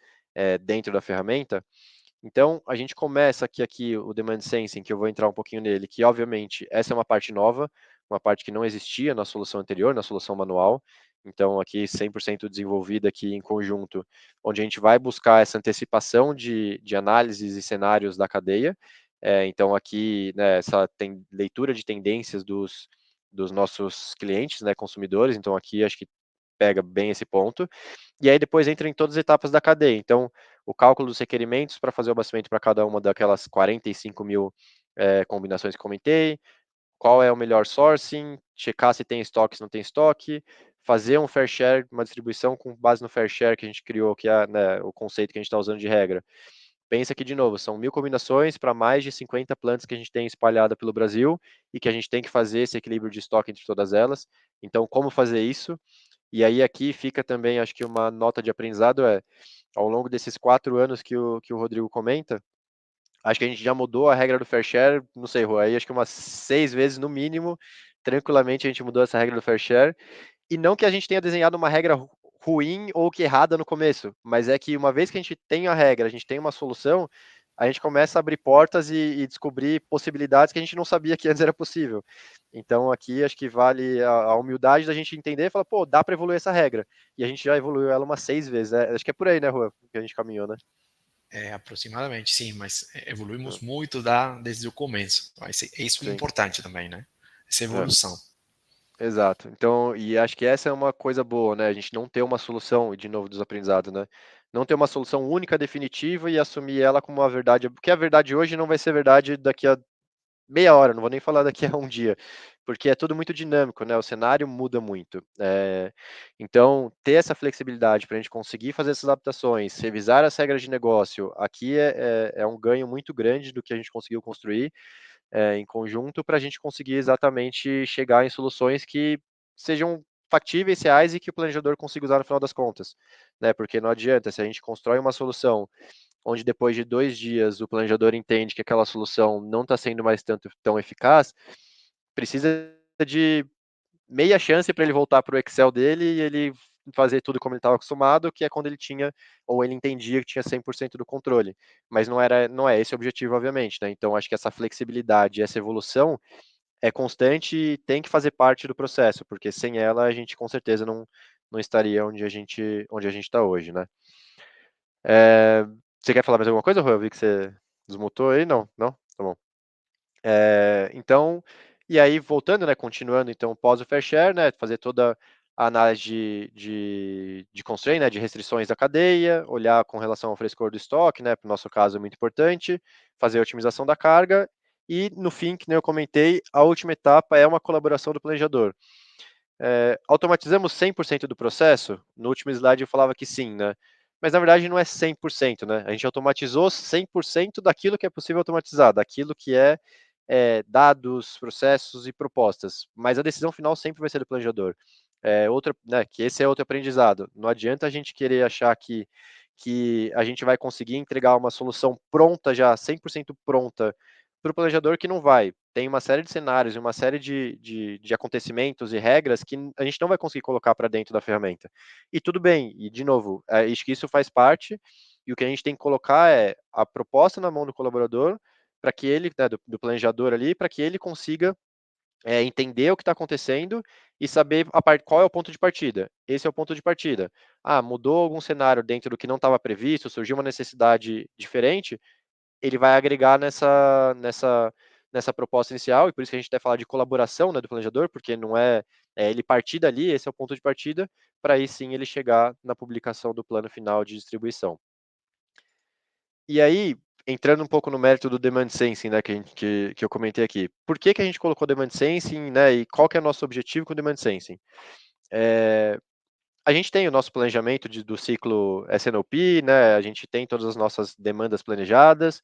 dentro da ferramenta. Então, a gente começa aqui o Demand Sensing, que eu vou entrar um pouquinho nele, que obviamente essa é uma parte nova, uma parte que não existia na solução anterior, na solução manual. Então, aqui 100% desenvolvida aqui em conjunto, onde a gente vai buscar essa antecipação de análises e cenários da cadeia. Então, aqui, né, essa leitura de tendências dos nossos clientes, né, consumidores. Então, aqui acho que pega bem esse ponto. E aí depois entra em todas as etapas da cadeia. Então, o cálculo dos requerimentos para fazer o abastecimento para cada uma daquelas 45 mil combinações que comentei, qual é o melhor sourcing, checar se tem estoque, se não tem estoque, fazer um fair share, uma distribuição com base no fair share que a gente criou, que é, né, o conceito que a gente está usando de regra. Pensa que, de novo, são 1.000 combinações para mais de 50 plantas que a gente tem espalhada pelo Brasil e que a gente tem que fazer esse equilíbrio de estoque entre todas elas. Então, como fazer isso? E aí aqui fica também, acho que uma nota de aprendizado ao longo desses 4 anos que o Rodrigo comenta, Acho que a gente já mudou a regra do fair share, não sei, Rua, aí acho que umas 6 vezes no mínimo, tranquilamente a gente mudou essa regra do fair share. E não que a gente tenha desenhado uma regra ruim ou que errada no começo, mas é que uma vez que a gente tem a regra, a gente tem uma solução, a gente começa a abrir portas e descobrir possibilidades que a gente não sabia que antes era possível. Então aqui acho que vale a humildade da gente entender e falar, pô, dá para evoluir essa regra. E a gente já evoluiu ela umas 6 vezes, né? Acho que é por aí, né, Rua, que a gente caminhou, né? Aproximadamente, sim, mas É, evoluímos muito desde o começo. Isso é sim. importante também, né? Essa É. evolução. Exato. Então, e acho que essa é uma coisa boa, né? A gente não ter uma solução, e de novo, dos aprendizados, né? Não ter uma solução única, definitiva e assumir ela como uma verdade. Porque a verdade hoje não vai ser verdade daqui a meia hora, não vou nem falar daqui a um dia, porque é tudo muito dinâmico, né? O cenário muda muito. Então, ter essa flexibilidade para a gente conseguir fazer essas adaptações, revisar as regras de negócio, aqui é um ganho muito grande do que a gente conseguiu construir em conjunto para a gente conseguir exatamente chegar em soluções que sejam factíveis, reais e que o planejador consiga usar no final das contas, né? Porque não adianta, se a gente constrói uma solução onde depois de 2 dias o planejador entende que aquela solução não está sendo mais tão eficaz, precisa de meia chance para ele voltar para o Excel dele e ele fazer tudo como ele estava acostumado, que é quando ele tinha, ou ele entendia que tinha 100% do controle. Mas não é esse o objetivo, obviamente, né? Então, acho que essa flexibilidade, essa evolução é constante e tem que fazer parte do processo, porque sem ela a gente com certeza não estaria onde a gente está hoje, né? É, você quer falar mais alguma coisa, Rui? Eu vi que você desmutou aí, não? Não? Tá bom. Então, e aí voltando, né, continuando então pós o fair share, né, fazer toda a análise de constraint, né, de restrições da cadeia, olhar com relação ao frescor do estoque, né, para o nosso caso é muito importante, fazer a otimização da carga e no fim, que nem eu comentei, a última etapa é uma colaboração do planejador. Automatizamos 100% do processo? No último slide eu falava que sim, né? Mas na verdade não é 100%, né? A gente automatizou 100% daquilo que é possível automatizar, daquilo que dados, processos e propostas. Mas a decisão final sempre vai ser do planejador. Que esse é outro aprendizado. Não adianta a gente querer achar que a gente vai conseguir entregar uma solução pronta já, 100% pronta, para o planejador que não vai. Tem uma série de cenários e uma série de acontecimentos e regras que a gente não vai conseguir colocar para dentro da ferramenta. E tudo bem, e de novo, acho que isso faz parte, e o que a gente tem que colocar é a proposta na mão do colaborador, para que ele, né, do planejador ali, para que ele consiga entender o que está acontecendo e saber qual é o ponto de partida. Esse é o ponto de partida. Ah, mudou algum cenário dentro do que não estava previsto, surgiu uma necessidade diferente, ele vai agregar nessa proposta inicial, e por isso que a gente deve falar de colaboração, né, do planejador, porque não ele partir dali, esse é o ponto de partida, para aí sim ele chegar na publicação do plano final de distribuição. E aí, entrando um pouco no mérito do Demand Sensing, né, que eu comentei aqui. Por que a gente colocou Demand Sensing, né, e qual que é o nosso objetivo com o Demand Sensing? A gente tem o nosso planejamento do ciclo S&OP, né, a gente tem todas as nossas demandas planejadas,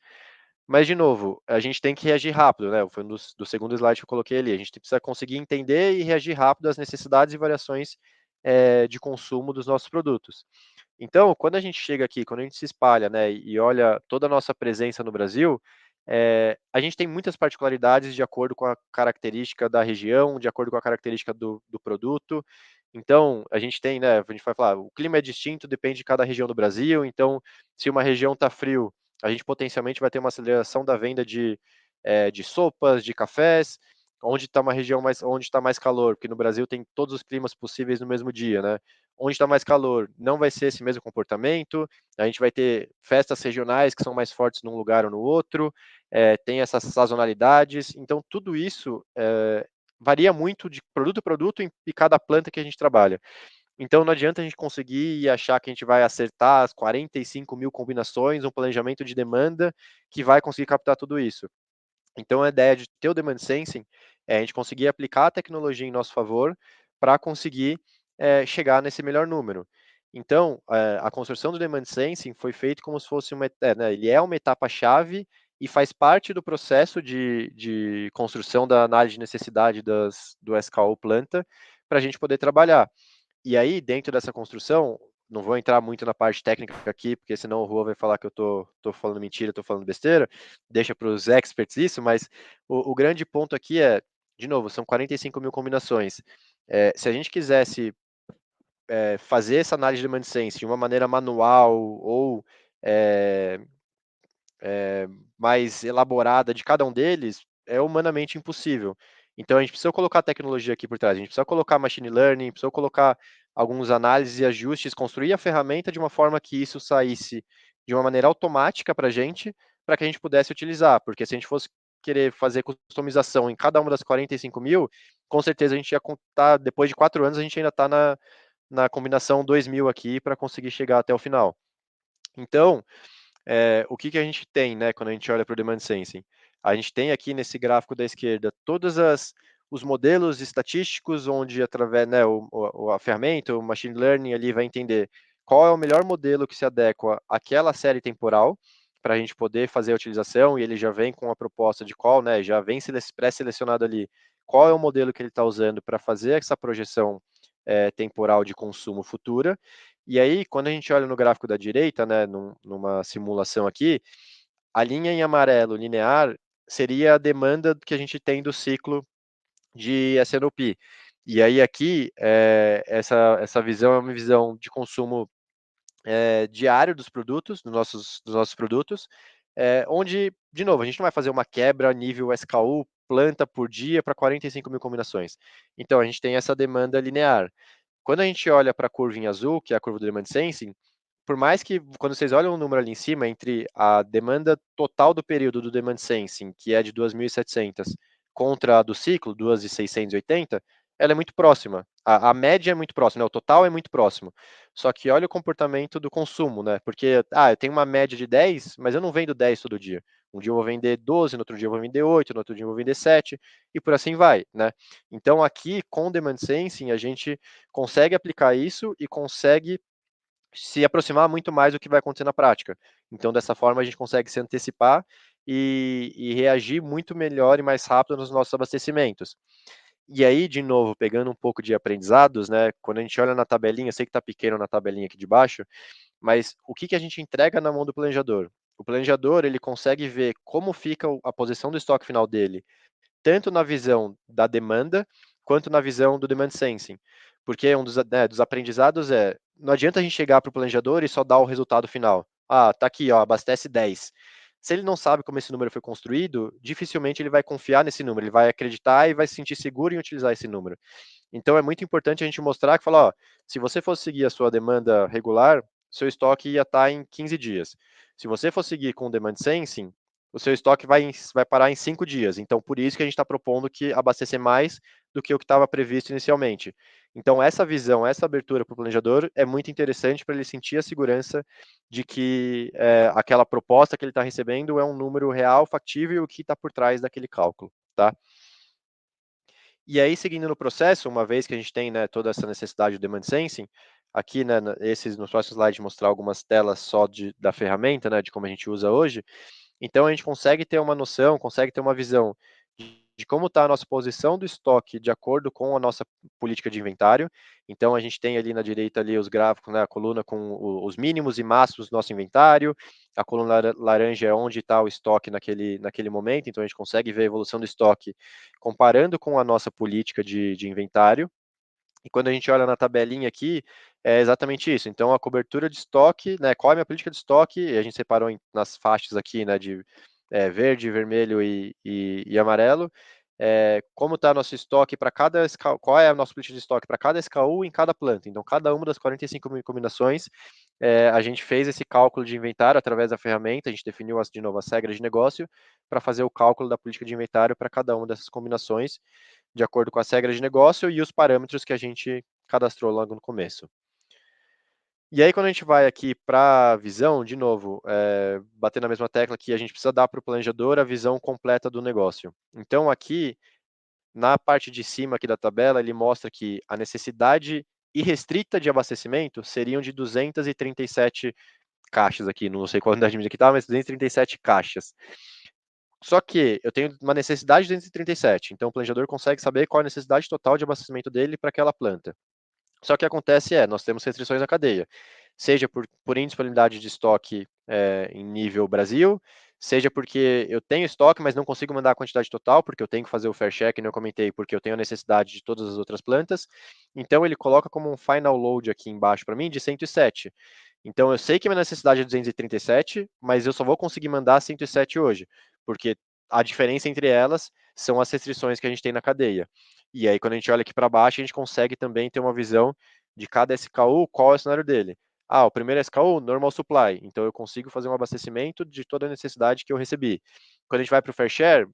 mas, de novo, a gente tem que reagir rápido, né? Foi do segundo slide que eu coloquei ali. A gente precisa conseguir entender e reagir rápido às necessidades e variações de consumo dos nossos produtos. Então, quando a gente chega aqui, quando a gente se espalha, né, e olha toda a nossa presença no Brasil, a gente tem muitas particularidades de acordo com a característica da região, de acordo com a característica do produto. Então, a gente tem, né, a gente vai falar, o clima é distinto, depende de cada região do Brasil. Então, se uma região está frio, a gente potencialmente vai ter uma aceleração da venda de sopas, de cafés, onde está uma região onde está mais calor, porque no Brasil tem todos os climas possíveis no mesmo dia, né? Onde está mais calor, não vai ser esse mesmo comportamento. A gente vai ter festas regionais que são mais fortes num lugar ou no outro, tem essas sazonalidades. Então, tudo isso varia muito de produto a produto e cada planta que a gente trabalha. Então, não adianta a gente conseguir e achar que a gente vai acertar as 45 mil combinações, um planejamento de demanda que vai conseguir captar tudo isso. Então, a ideia de ter o Demand Sensing é a gente conseguir aplicar a tecnologia em nosso favor para conseguir chegar nesse melhor número. Então, a construção do Demand Sensing foi feito como se fosse né, ele é uma etapa-chave e faz parte do processo de construção da análise de necessidade do SKU planta para a gente poder trabalhar. E aí, dentro dessa construção, não vou entrar muito na parte técnica aqui, porque senão o Rua vai falar que eu tô falando mentira, tô falando besteira, deixa para os experts isso, mas o grande ponto aqui é, de novo, são 45 mil combinações. Se a gente quisesse fazer essa análise de demand sense de uma maneira manual ou é, mais elaborada de cada um deles, é humanamente impossível. Então a gente precisa colocar tecnologia aqui por trás, a gente precisa colocar machine learning, precisa colocar alguns análises e ajustes, construir a ferramenta de uma forma que isso saísse de uma maneira automática para que a gente pudesse utilizar, porque se a gente fosse querer fazer customização em cada uma das 45 mil, com certeza a gente ia contar, depois de 4 anos, a gente ainda está na combinação 2000 aqui para conseguir chegar até o final. Então, o que a gente tem, né, quando a gente olha para o Demand Sensing? A gente tem aqui nesse gráfico da esquerda todos os modelos estatísticos, onde através, né, a ferramenta, o Machine Learning ali vai entender qual é o melhor modelo que se adequa àquela série temporal, para a gente poder fazer a utilização, e ele já vem com a proposta de qual, né, já vem pré-selecionado ali, qual é o modelo que ele está usando para fazer essa projeção temporal de consumo futura. E aí, quando a gente olha no gráfico da direita, né, numa simulação aqui, a linha em amarelo linear seria a demanda que a gente tem do ciclo de S&OP. E aí aqui, essa visão é uma visão de consumo diário dos produtos, dos nossos produtos, onde, de novo, a gente não vai fazer uma quebra nível SKU, planta por dia para 45 mil combinações. Então, a gente tem essa demanda linear. Quando a gente olha para a curva em azul, que é a curva do Demand Sensing, por mais que, quando vocês olham o número ali em cima, entre a demanda total do período do Demand Sensing, que é de 2.700, contra a do ciclo, 2.680, ela é muito próxima. A média é muito próxima, né? O total é muito próximo. Só que olha o comportamento do consumo, né? Porque, eu tenho uma média de 10, mas eu não vendo 10 todo dia. Um dia eu vou vender 12, no outro dia eu vou vender 8, no outro dia eu vou vender 7, e por assim vai, né? Então, aqui, com o Demand Sensing, a gente consegue aplicar isso e consegue se aproximar muito mais do que vai acontecer na prática. Então, dessa forma, a gente consegue se antecipar e reagir muito melhor e mais rápido nos nossos abastecimentos. E aí, de novo, pegando um pouco de aprendizados, né? Quando a gente olha na tabelinha, eu sei que está pequeno na tabelinha aqui de baixo, mas o que a gente entrega na mão do planejador? O planejador, ele consegue ver como fica a posição do estoque final dele, tanto na visão da demanda, quanto na visão do demand sensing. Porque um dos aprendizados não adianta a gente chegar para o planejador e só dar o resultado final. Tá aqui, ó, abastece 10. Se ele não sabe como esse número foi construído, dificilmente ele vai confiar nesse número, ele vai acreditar e vai se sentir seguro em utilizar esse número. Então é muito importante a gente mostrar que falar, ó, se você fosse seguir a sua demanda regular, seu estoque ia estar em 15 dias. Se você for seguir com o demand sensing, o seu estoque vai parar em 5 dias. Então, por isso que a gente está propondo que abastecer mais do que o que estava previsto inicialmente. Então, essa visão, essa abertura para o planejador é muito interessante para ele sentir a segurança de que aquela proposta que ele está recebendo é um número real, factível e o que está por trás daquele cálculo, tá? E aí, seguindo no processo, uma vez que a gente tem, né, toda essa necessidade do demand sensing, aqui, né, nos próximos slides, mostrar algumas telas só da ferramenta, né, de como a gente usa hoje. Então, a gente consegue ter uma noção, consegue ter uma visão de como está a nossa posição do estoque de acordo com a nossa política de inventário. Então, a gente tem ali na direita ali os gráficos, né, a coluna com os mínimos e máximos do nosso inventário, a coluna laranja é onde está o estoque naquele momento, então a gente consegue ver a evolução do estoque comparando com a nossa política de inventário. E quando a gente olha na tabelinha aqui, é exatamente isso. Então, a cobertura de estoque, né, qual é a minha política de estoque? E a gente separou nas faixas aqui, né, de verde, vermelho e amarelo. Como está nosso estoque para cada SKU, qual é a nossa política de estoque para cada SKU em cada planta. Então, cada uma das 45 mil combinações, a gente fez esse cálculo de inventário através da ferramenta, a gente definiu, de novo, as regras de negócio para fazer o cálculo da política de inventário para cada uma dessas combinações de acordo com as regras de negócio e os parâmetros que a gente cadastrou logo no começo. E aí, quando a gente vai aqui para a visão, de novo, bater na mesma tecla que a gente precisa dar para o planejador a visão completa do negócio. Então, aqui, na parte de cima aqui da tabela, ele mostra que a necessidade irrestrita de abastecimento seriam de 237 caixas aqui, não sei qual a unidade de medida que tá, mas 237 caixas. Só que eu tenho uma necessidade de 237, então o planejador consegue saber qual é a necessidade total de abastecimento dele para aquela planta. Só que acontece nós temos restrições na cadeia, seja por indisponibilidade de estoque em nível Brasil, seja porque eu tenho estoque, mas não consigo mandar a quantidade total, porque eu tenho que fazer o fair share, que eu comentei, porque eu tenho a necessidade de todas as outras plantas. Então ele coloca como um final load aqui embaixo para mim de 107. Então eu sei que a minha necessidade é 237, mas eu só vou conseguir mandar 107 hoje, porque a diferença entre elas são as restrições que a gente tem na cadeia. E aí, quando a gente olha aqui para baixo, a gente consegue também ter uma visão de cada SKU, qual é o cenário dele. Ah, o primeiro SKU, normal supply. Então, eu consigo fazer um abastecimento de toda a necessidade que eu recebi. Quando a gente vai para o fair share,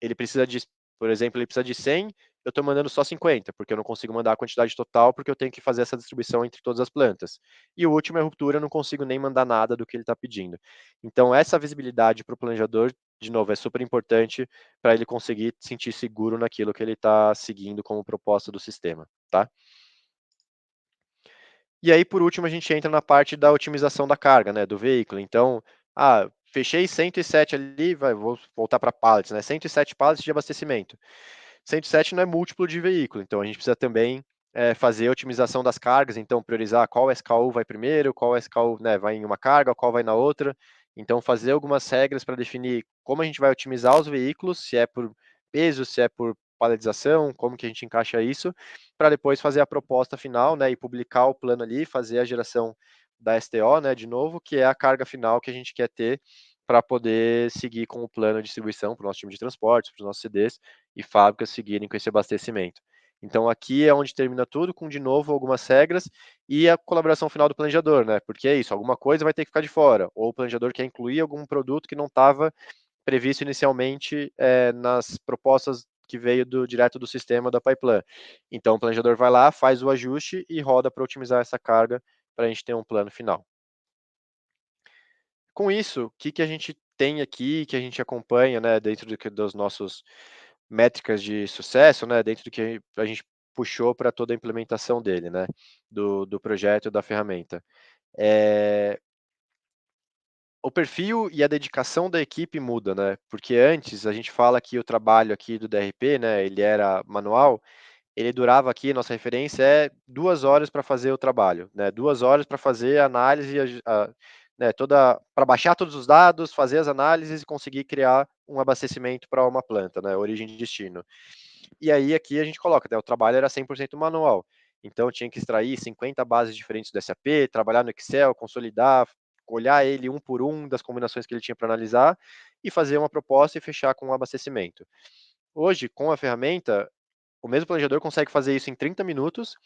ele precisa de, por exemplo, ele precisa de 100, eu estou mandando só 50, porque eu não consigo mandar a quantidade total, porque eu tenho que fazer essa distribuição entre todas as plantas. E o último é ruptura, eu não consigo nem mandar nada do que ele está pedindo. Então, essa visibilidade para o planejador, de novo, é super importante para ele conseguir se sentir seguro naquilo que ele está seguindo como proposta do sistema, tá? E aí, por último, a gente entra na parte da otimização da carga, né, do veículo. Então, fechei 107 ali, vou voltar para pallets, né, 107 pallets de abastecimento. 107 não é múltiplo de veículo, então a gente precisa também fazer a otimização das cargas, então priorizar qual SKU vai primeiro, qual SKU, né, vai em uma carga, qual vai na outra. Então, fazer algumas regras para definir como a gente vai otimizar os veículos, se é por peso, se é por paletização, como que a gente encaixa isso, para depois fazer a proposta final, né, e publicar o plano ali, fazer a geração da STO, né, de novo, que é a carga final que a gente quer ter para poder seguir com o plano de distribuição para o nosso time de transportes, para os nossos CDs e fábricas seguirem com esse abastecimento. Então aqui é onde termina tudo, com de novo algumas regras e a colaboração final do planejador, né? Porque é isso, alguma coisa vai ter que ficar de fora, ou o planejador quer incluir algum produto que não estava previsto inicialmente nas propostas que veio direto do sistema da pipeline. Então o planejador vai lá, faz o ajuste e roda para otimizar essa carga para a gente ter um plano final. Com isso, o que a gente tem aqui, que a gente acompanha, né, dentro dos nossos métricas de sucesso, né, dentro do que a gente puxou para toda a implementação dele, né, do projeto da ferramenta. O perfil e a dedicação da equipe muda, né, porque antes a gente fala que o trabalho aqui do DRP, né, ele era manual, ele durava aqui, nossa referência é 2 horas para fazer o trabalho, né, 2 horas para fazer a análise, né, para baixar todos os dados, fazer as análises e conseguir criar um abastecimento para uma planta, né, origem e destino. E aí aqui a gente coloca, né, o trabalho era 100% manual. Então tinha que extrair 50 bases diferentes do SAP, trabalhar no Excel, consolidar, olhar ele um por um das combinações que ele tinha para analisar e fazer uma proposta e fechar com um abastecimento. Hoje, com a ferramenta, o mesmo planejador consegue fazer isso em 30 minutos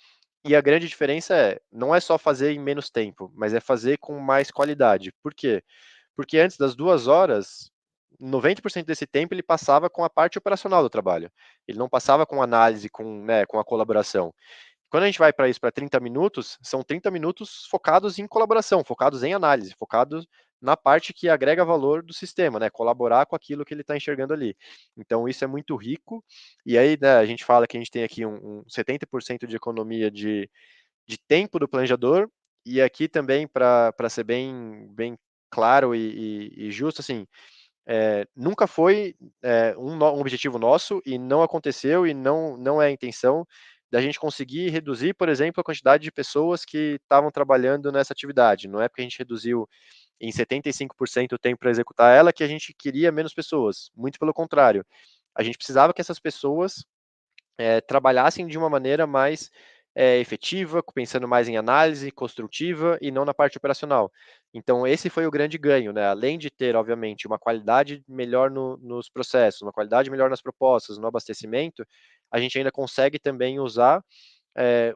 e a grande diferença não é só fazer em menos tempo, mas é fazer com mais qualidade. Por quê? Porque antes das 2 horas, 90% desse tempo ele passava com a parte operacional do trabalho. Ele não passava com análise, com a colaboração. Quando a gente vai para isso, para 30 minutos, são 30 minutos focados em colaboração, focados em análise, focados na parte que agrega valor do sistema, né? Colaborar com aquilo que ele está enxergando ali. Então, isso é muito rico. E aí, né, a gente fala que a gente tem aqui um 70% de economia de tempo do planejador, e aqui também, para ser bem claro e justo, assim, nunca foi um objetivo nosso e não aconteceu e não é a intenção da gente conseguir reduzir, por exemplo, a quantidade de pessoas que estavam trabalhando nessa atividade. Não é porque a gente reduziu em 75% o tempo para executar ela que a gente queria menos pessoas. Muito pelo contrário. A gente precisava que essas pessoas trabalhassem de uma maneira mais efetiva, pensando mais em análise construtiva e não na parte operacional. Então, esse foi o grande ganho, né? Além de ter, obviamente, uma qualidade melhor nos processos, uma qualidade melhor nas propostas, no abastecimento, a gente ainda consegue também usar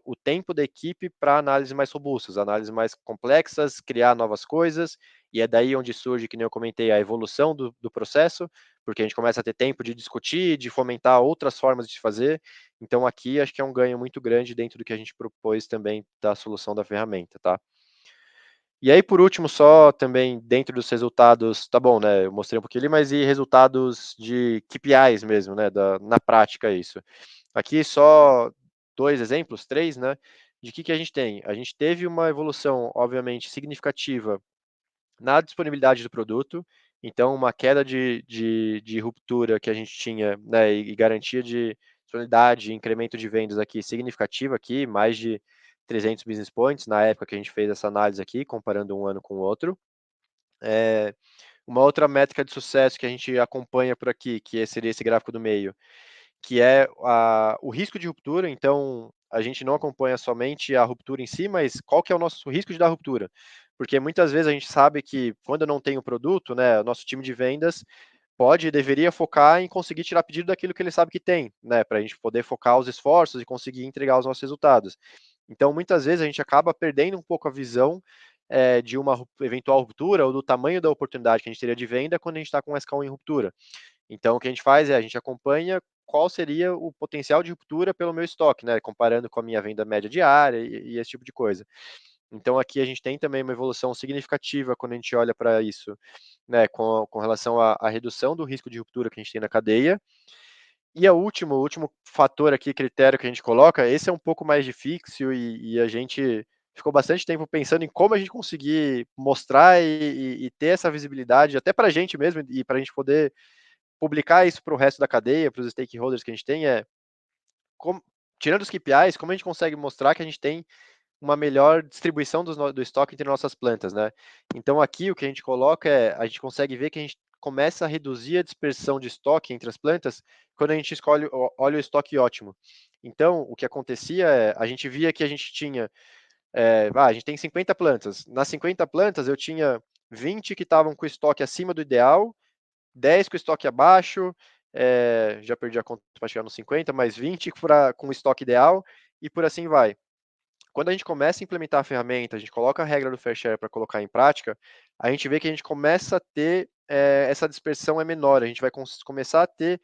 o tempo da equipe para análises mais robustas, análises mais complexas, criar novas coisas, e é daí onde surge, que nem eu comentei, a evolução do processo, porque a gente começa a ter tempo de discutir, de fomentar outras formas de fazer. Então, aqui acho que é um ganho muito grande dentro do que a gente propôs também da solução da ferramenta, tá? E aí, por último, só também dentro dos resultados, tá bom, né? Eu mostrei um pouquinho ali, mas e resultados de KPIs mesmo, né? Na prática, isso. Aqui só 2 exemplos, 3, né? De que a gente tem? A gente teve uma evolução, obviamente, significativa na disponibilidade do produto, então uma queda de ruptura que a gente tinha, né, e garantia de disponibilidade, incremento de vendas aqui significativa aqui, mais de 300 business points na época que a gente fez essa análise aqui, comparando um ano com o outro. Uma outra métrica de sucesso que a gente acompanha por aqui, que seria esse gráfico do meio, que é o risco de ruptura. Então, a gente não acompanha somente a ruptura em si, mas qual que é o nosso risco de dar ruptura. Porque muitas vezes a gente sabe que quando eu não tenho produto, né, o nosso time de vendas pode e deveria focar em conseguir tirar pedido daquilo que ele sabe que tem, né, para a gente poder focar os esforços e conseguir entregar os nossos resultados. Então, muitas vezes a gente acaba perdendo um pouco a visão de uma eventual ruptura ou do tamanho da oportunidade que a gente teria de venda quando a gente está com um SKU em ruptura. Então, o que a gente faz a gente acompanha qual seria o potencial de ruptura pelo meu estoque, né, comparando com a minha venda média diária e esse tipo de coisa. Então, aqui a gente tem também uma evolução significativa quando a gente olha para isso, né, com relação à redução do risco de ruptura que a gente tem na cadeia. E o último fator aqui, critério que a gente coloca, esse é um pouco mais difícil e a gente ficou bastante tempo pensando em como a gente conseguir mostrar e ter essa visibilidade, até para a gente mesmo, e para a gente poder publicar isso para o resto da cadeia, para os stakeholders que a gente tem, como, tirando os KPIs, como a gente consegue mostrar que a gente tem uma melhor distribuição do estoque entre nossas plantas, né? Então aqui o que a gente coloca a gente consegue ver que a gente começa a reduzir a dispersão de estoque entre as plantas quando a gente olha o estoque ótimo. Então, o que acontecia a gente via que a gente tinha, a gente tem 50 plantas. Nas 50 plantas eu tinha 20 que estavam com o estoque acima do ideal, 10 com estoque abaixo, já perdi a conta para chegar nos 50, mas 20 com o estoque ideal, e por assim vai. Quando a gente começa a implementar a ferramenta, a gente coloca a regra do fair share para colocar em prática, a gente vê que a gente começa a ter essa dispersão é menor, a gente vai começar a ter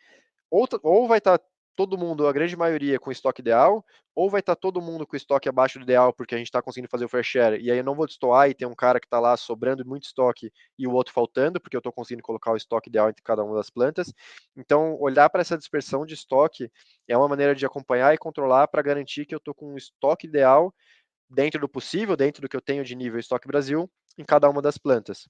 ou vai estar todo mundo, a grande maioria, com estoque ideal, ou vai estar todo mundo com estoque abaixo do ideal, porque a gente está conseguindo fazer o fair share, e aí eu não vou destoar e tem um cara que está lá sobrando muito estoque e o outro faltando, porque eu estou conseguindo colocar o estoque ideal entre cada uma das plantas. Então, olhar para essa dispersão de estoque é uma maneira de acompanhar e controlar para garantir que eu estou com um estoque ideal dentro do possível, dentro do que eu tenho de nível estoque Brasil, em cada uma das plantas.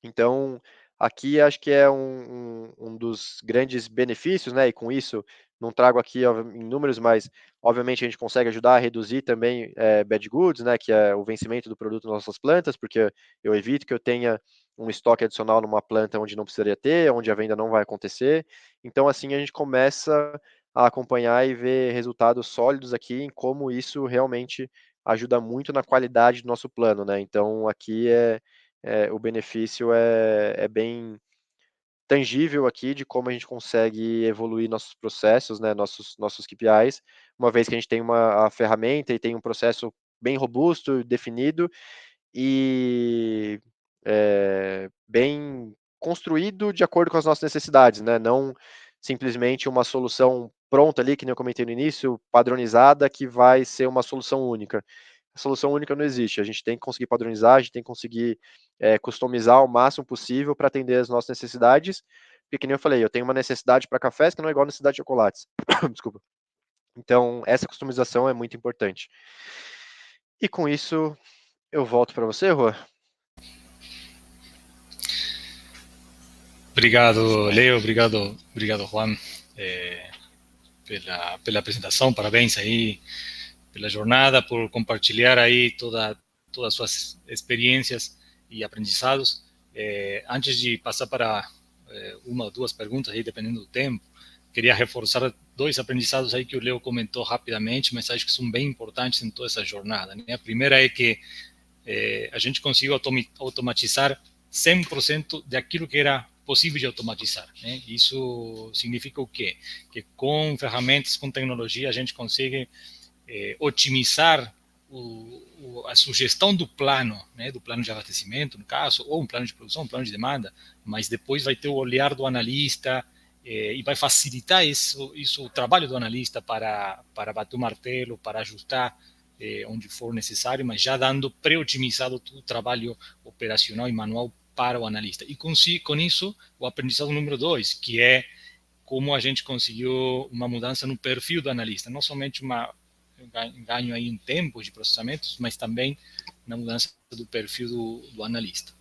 Então, aqui acho que é um dos grandes benefícios, né? E com isso, não trago aqui em números, mas obviamente a gente consegue ajudar a reduzir também bad goods, né? Que é o vencimento do produto nas nossas plantas, porque eu evito que eu tenha um estoque adicional numa planta onde não precisaria ter, onde a venda não vai acontecer. Então, assim, a gente começa a acompanhar e ver resultados sólidos aqui em como isso realmente ajuda muito na qualidade do nosso plano, né? Então, aqui o benefício é bem tangível aqui de como a gente consegue evoluir nossos processos, né, nossos KPIs, uma vez que a gente tem a ferramenta e tem um processo bem robusto, definido e bem construído de acordo com as nossas necessidades, né, não simplesmente uma solução pronta ali, que nem eu comentei no início, padronizada, que vai ser uma solução única. A solução única não existe, a gente tem que conseguir padronizar, a gente tem que conseguir customizar o máximo possível para atender as nossas necessidades, porque, que nem eu falei, eu tenho uma necessidade para cafés que não é igual a necessidade de chocolates. Desculpa. Então, essa customização é muito importante. E com isso, eu volto para você, Rua. Obrigado, Leo. Obrigado, Juan, pela apresentação. Parabéns aí pela jornada, por compartilhar aí todas as suas experiências e aprendizados. Antes de passar para uma ou duas perguntas aí, dependendo do tempo, queria reforçar dois aprendizados aí que o Leo comentou rapidamente, mas acho que são bem importantes em toda essa jornada, né? A primeira é que a gente conseguiu automatizar 100% daquilo que era possível de automatizar, né? Isso significa o quê? Que com ferramentas, com tecnologia, a gente consegue otimizar a sugestão do plano, né, do plano de abastecimento, no caso, ou um plano de produção, um plano de demanda, mas depois vai ter o olhar do analista e vai facilitar isso, o trabalho do analista para bater o martelo, para ajustar onde for necessário, mas já dando pré-otimizado o trabalho operacional e manual para o analista. E com isso, o aprendizado número 2, que é como a gente conseguiu uma mudança no perfil do analista, não somente ganho aí em tempo de processamentos, mas também na mudança do perfil do analista.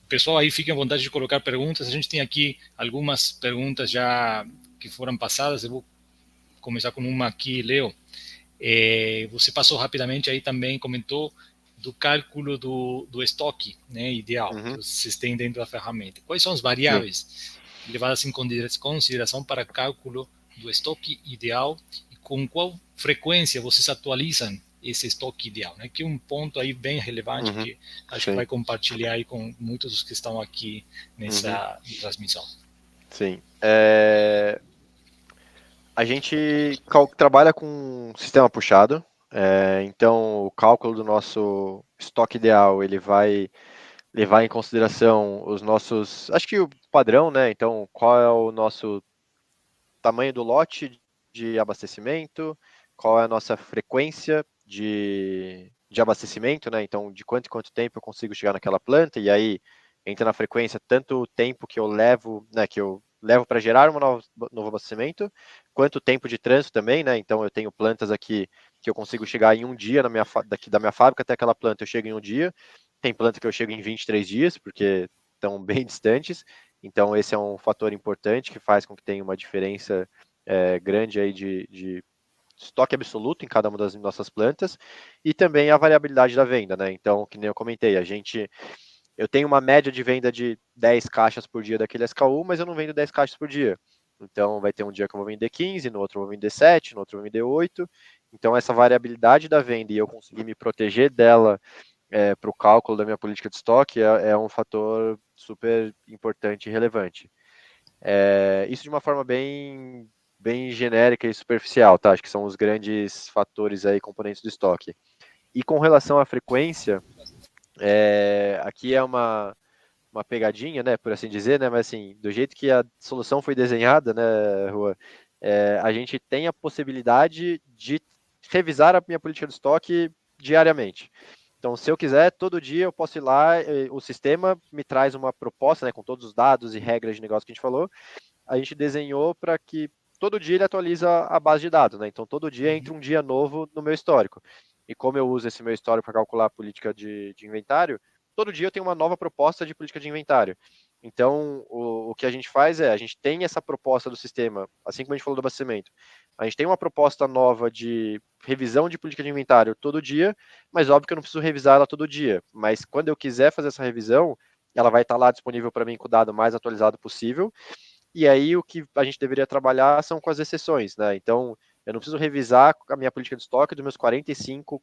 Pessoal, aí fiquem à vontade de colocar perguntas. A gente tem aqui algumas perguntas já que foram passadas. Eu vou começar com uma aqui, Leo. Você passou rapidamente aí também, comentou do cálculo do estoque, né, ideal, que vocês têm dentro da ferramenta. Quais são as variáveis levadas em consideração para cálculo do estoque ideal e com qual frequência vocês atualizam esse estoque ideal, né? Que é um ponto aí bem relevante que acho que vai compartilhar aí com muitos dos que estão aqui nessa transmissão. Sim. A gente trabalha com sistema puxado, então o cálculo do nosso estoque ideal, ele vai levar em consideração os nossos, acho que o padrão, né? Então, qual é o nosso tamanho do lote de abastecimento, qual é a nossa frequência de abastecimento, né? Então, de quanto em quanto tempo eu consigo chegar naquela planta, e aí entra na frequência tanto o tempo que eu levo, né, que eu levo para gerar um novo abastecimento, quanto tempo de trânsito também, né? Então, eu tenho plantas aqui que eu consigo chegar em um dia daqui da minha fábrica até aquela planta eu chego em um dia. Tem planta que eu chego em 23 dias, porque estão bem distantes. Então, esse é um fator importante que faz com que tenha uma diferença grande aí de estoque absoluto em cada uma das nossas plantas e também a variabilidade da venda, né? Então, que nem eu comentei, eu tenho uma média de venda de 10 caixas por dia daquele SKU, mas eu não vendo 10 caixas por dia. Então, vai ter um dia que eu vou vender 15, no outro eu vou vender 7, no outro eu vou vender 8. Então, essa variabilidade da venda e eu conseguir me proteger dela para o cálculo da minha política de estoque é um fator super importante e relevante. Isso de uma forma bem genérica e superficial, tá? Acho que são os grandes fatores aí, componentes do estoque. E com relação à frequência, aqui é uma pegadinha, né, por assim dizer, né, mas assim, do jeito que a solução foi desenhada, né, Rua, a gente tem a possibilidade de revisar a minha política de estoque diariamente. Então, se eu quiser, todo dia eu posso ir lá, o sistema me traz uma proposta, né, com todos os dados e regras de negócio que a gente falou, a gente desenhou para que todo dia ele atualiza a base de dados, né? Então todo dia entra um dia novo no meu histórico. E como eu uso esse meu histórico para calcular a política de inventário, todo dia eu tenho uma nova proposta de política de inventário. Então, o que a gente faz a gente tem essa proposta do sistema, assim como a gente falou do abastecimento, a gente tem uma proposta nova de revisão de política de inventário todo dia, mas óbvio que eu não preciso revisar ela todo dia. Mas quando eu quiser fazer essa revisão, ela vai estar lá disponível para mim com o dado mais atualizado possível. E aí o que a gente deveria trabalhar são com as exceções, né? Então, eu não preciso revisar a minha política de estoque dos meus 45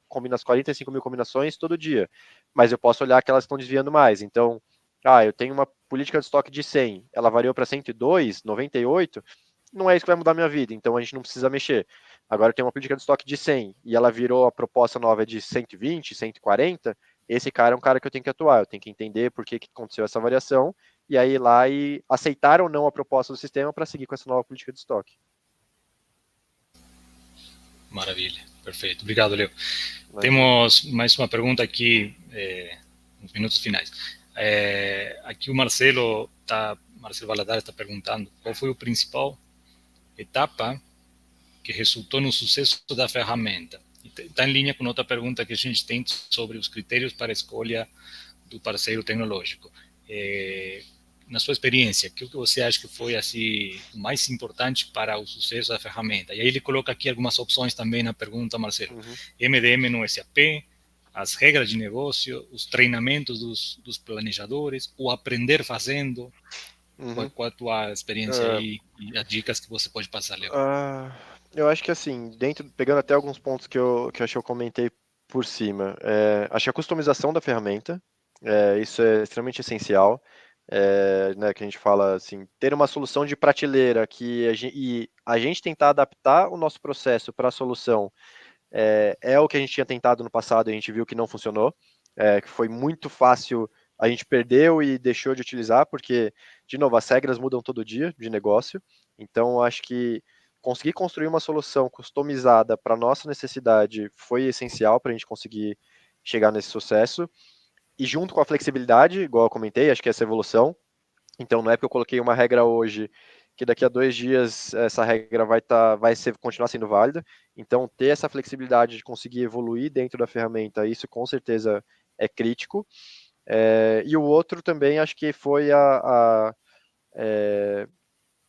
mil combinações todo dia, mas eu posso olhar que elas estão desviando mais. Então, eu tenho uma política de estoque de 100, ela variou para 102, 98, não é isso que vai mudar a minha vida, então a gente não precisa mexer. Agora eu tenho uma política de estoque de 100 e ela virou a proposta nova de 120, 140, esse cara é um cara que eu tenho que atuar, eu tenho que entender por que aconteceu essa variação e aí ir lá e aceitar ou não a proposta do sistema para seguir com essa nova política de estoque. Maravilha, perfeito. Obrigado, Leo. Temos mais uma pergunta aqui, nos minutos finais. Aqui o Marcelo Valadares está perguntando qual foi a principal etapa que resultou no sucesso da ferramenta. Está em linha com outra pergunta que a gente tem sobre os critérios para a escolha do parceiro tecnológico. Na sua experiência, o que você acha que foi assim o mais importante para o sucesso da ferramenta? E aí ele coloca aqui algumas opções também na pergunta, Marcelo. MDM no SAP, as regras de negócio, os treinamentos dos planejadores, o aprender fazendo. Qual a tua experiência aí e as dicas que você pode passar, Léo? Eu acho que assim, pegando até alguns pontos que eu acho que eu comentei por cima, acho que a customização da ferramenta, isso é extremamente essencial, né, que a gente fala assim, ter uma solução de prateleira e a gente tentar adaptar o nosso processo para a solução é o que a gente tinha tentado no passado e a gente viu que não funcionou, que foi muito fácil, a gente perdeu e deixou de utilizar, porque, de novo, as regras mudam todo dia de negócio, então acho que conseguir construir uma solução customizada para nossa necessidade foi essencial para a gente conseguir chegar nesse sucesso, e junto com a flexibilidade, igual eu comentei, acho que essa evolução, então não é porque eu coloquei uma regra hoje que daqui a 2 dias essa regra continuar sendo válida. Então ter essa flexibilidade de conseguir evoluir dentro da ferramenta, isso com certeza é crítico. E o outro também acho que foi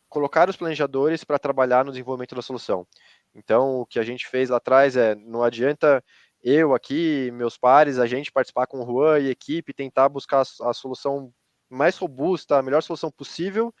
colocar os planejadores para trabalhar no desenvolvimento da solução. Então, o que a gente fez lá atrás não adianta eu aqui, meus pares, a gente participar com o Juan e equipe, tentar buscar a solução mais robusta, a melhor solução possível,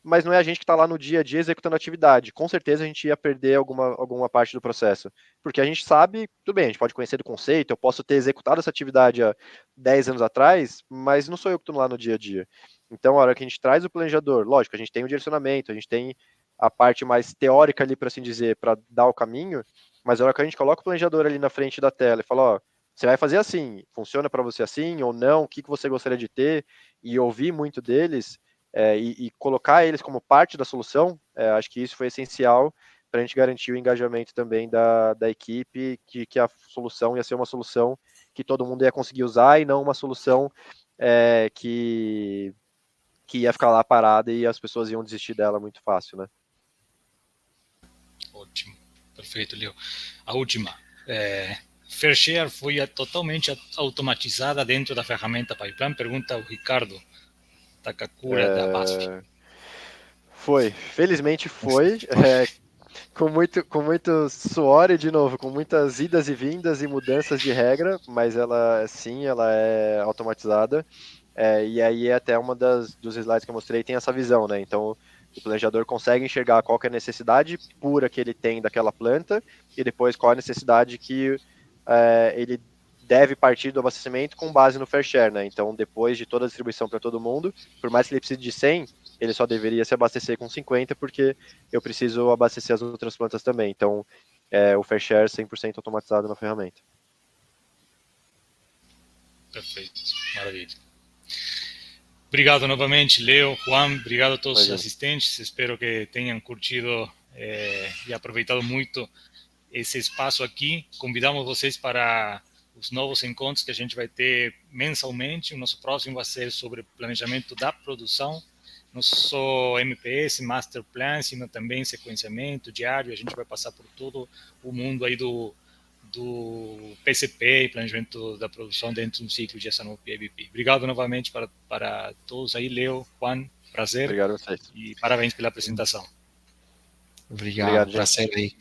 mas não é a gente que está lá no dia a dia executando a atividade. Com certeza a gente ia perder alguma parte do processo. Porque a gente sabe, tudo bem, a gente pode conhecer do conceito, eu posso ter executado essa atividade há 10 anos atrás, mas não sou eu que estou lá no dia a dia. Então, a hora que a gente traz o planejador, lógico, a gente tem o direcionamento, a gente tem a parte mais teórica ali, para assim dizer, para dar o caminho, mas a hora que a gente coloca o planejador ali na frente da tela e fala, ó, você vai fazer assim, funciona para você assim ou não, o que você gostaria de ter, e ouvir muito deles, e colocar eles como parte da solução, acho que isso foi essencial para a gente garantir o engajamento também da equipe, que a solução ia ser uma solução que todo mundo ia conseguir usar e não uma solução que ia ficar lá parada e as pessoas iam desistir dela muito fácil, né? Ótimo, perfeito, Leo. A última. FairShare foi totalmente automatizada dentro da ferramenta Pipeline? Pergunta o Ricardo Takakura, da BASF. Foi, felizmente foi, com muito suor e, de novo, com muitas idas e vindas e mudanças de regra, mas ela, sim, ela é automatizada, e aí é até uma dos slides que eu mostrei tem essa visão, né? Então, o planejador consegue enxergar qual que é a necessidade pura que ele tem daquela planta e depois qual a necessidade que ele deve partir do abastecimento com base no fair share, né? Então, depois de toda a distribuição para todo mundo, por mais que ele precise de 100, ele só deveria se abastecer com 50, porque eu preciso abastecer as outras plantas também. Então, o fair share 100% automatizado na ferramenta. Perfeito, maravilha. Obrigado novamente, Leo, Juan, obrigado a todos os assistentes. Espero que tenham curtido e aproveitado muito esse espaço aqui. Convidamos vocês para os novos encontros que a gente vai ter mensalmente. O nosso próximo vai ser sobre planejamento da produção, não só MPS, Master Plan, sino também sequenciamento diário. A gente vai passar por todo o mundo aí do PCP e planejamento da produção dentro de um ciclo de SNOP e IBP. Obrigado novamente para todos aí, Leo, Juan, prazer. Obrigado a vocês. E parabéns pela apresentação. Obrigado, prazer aí.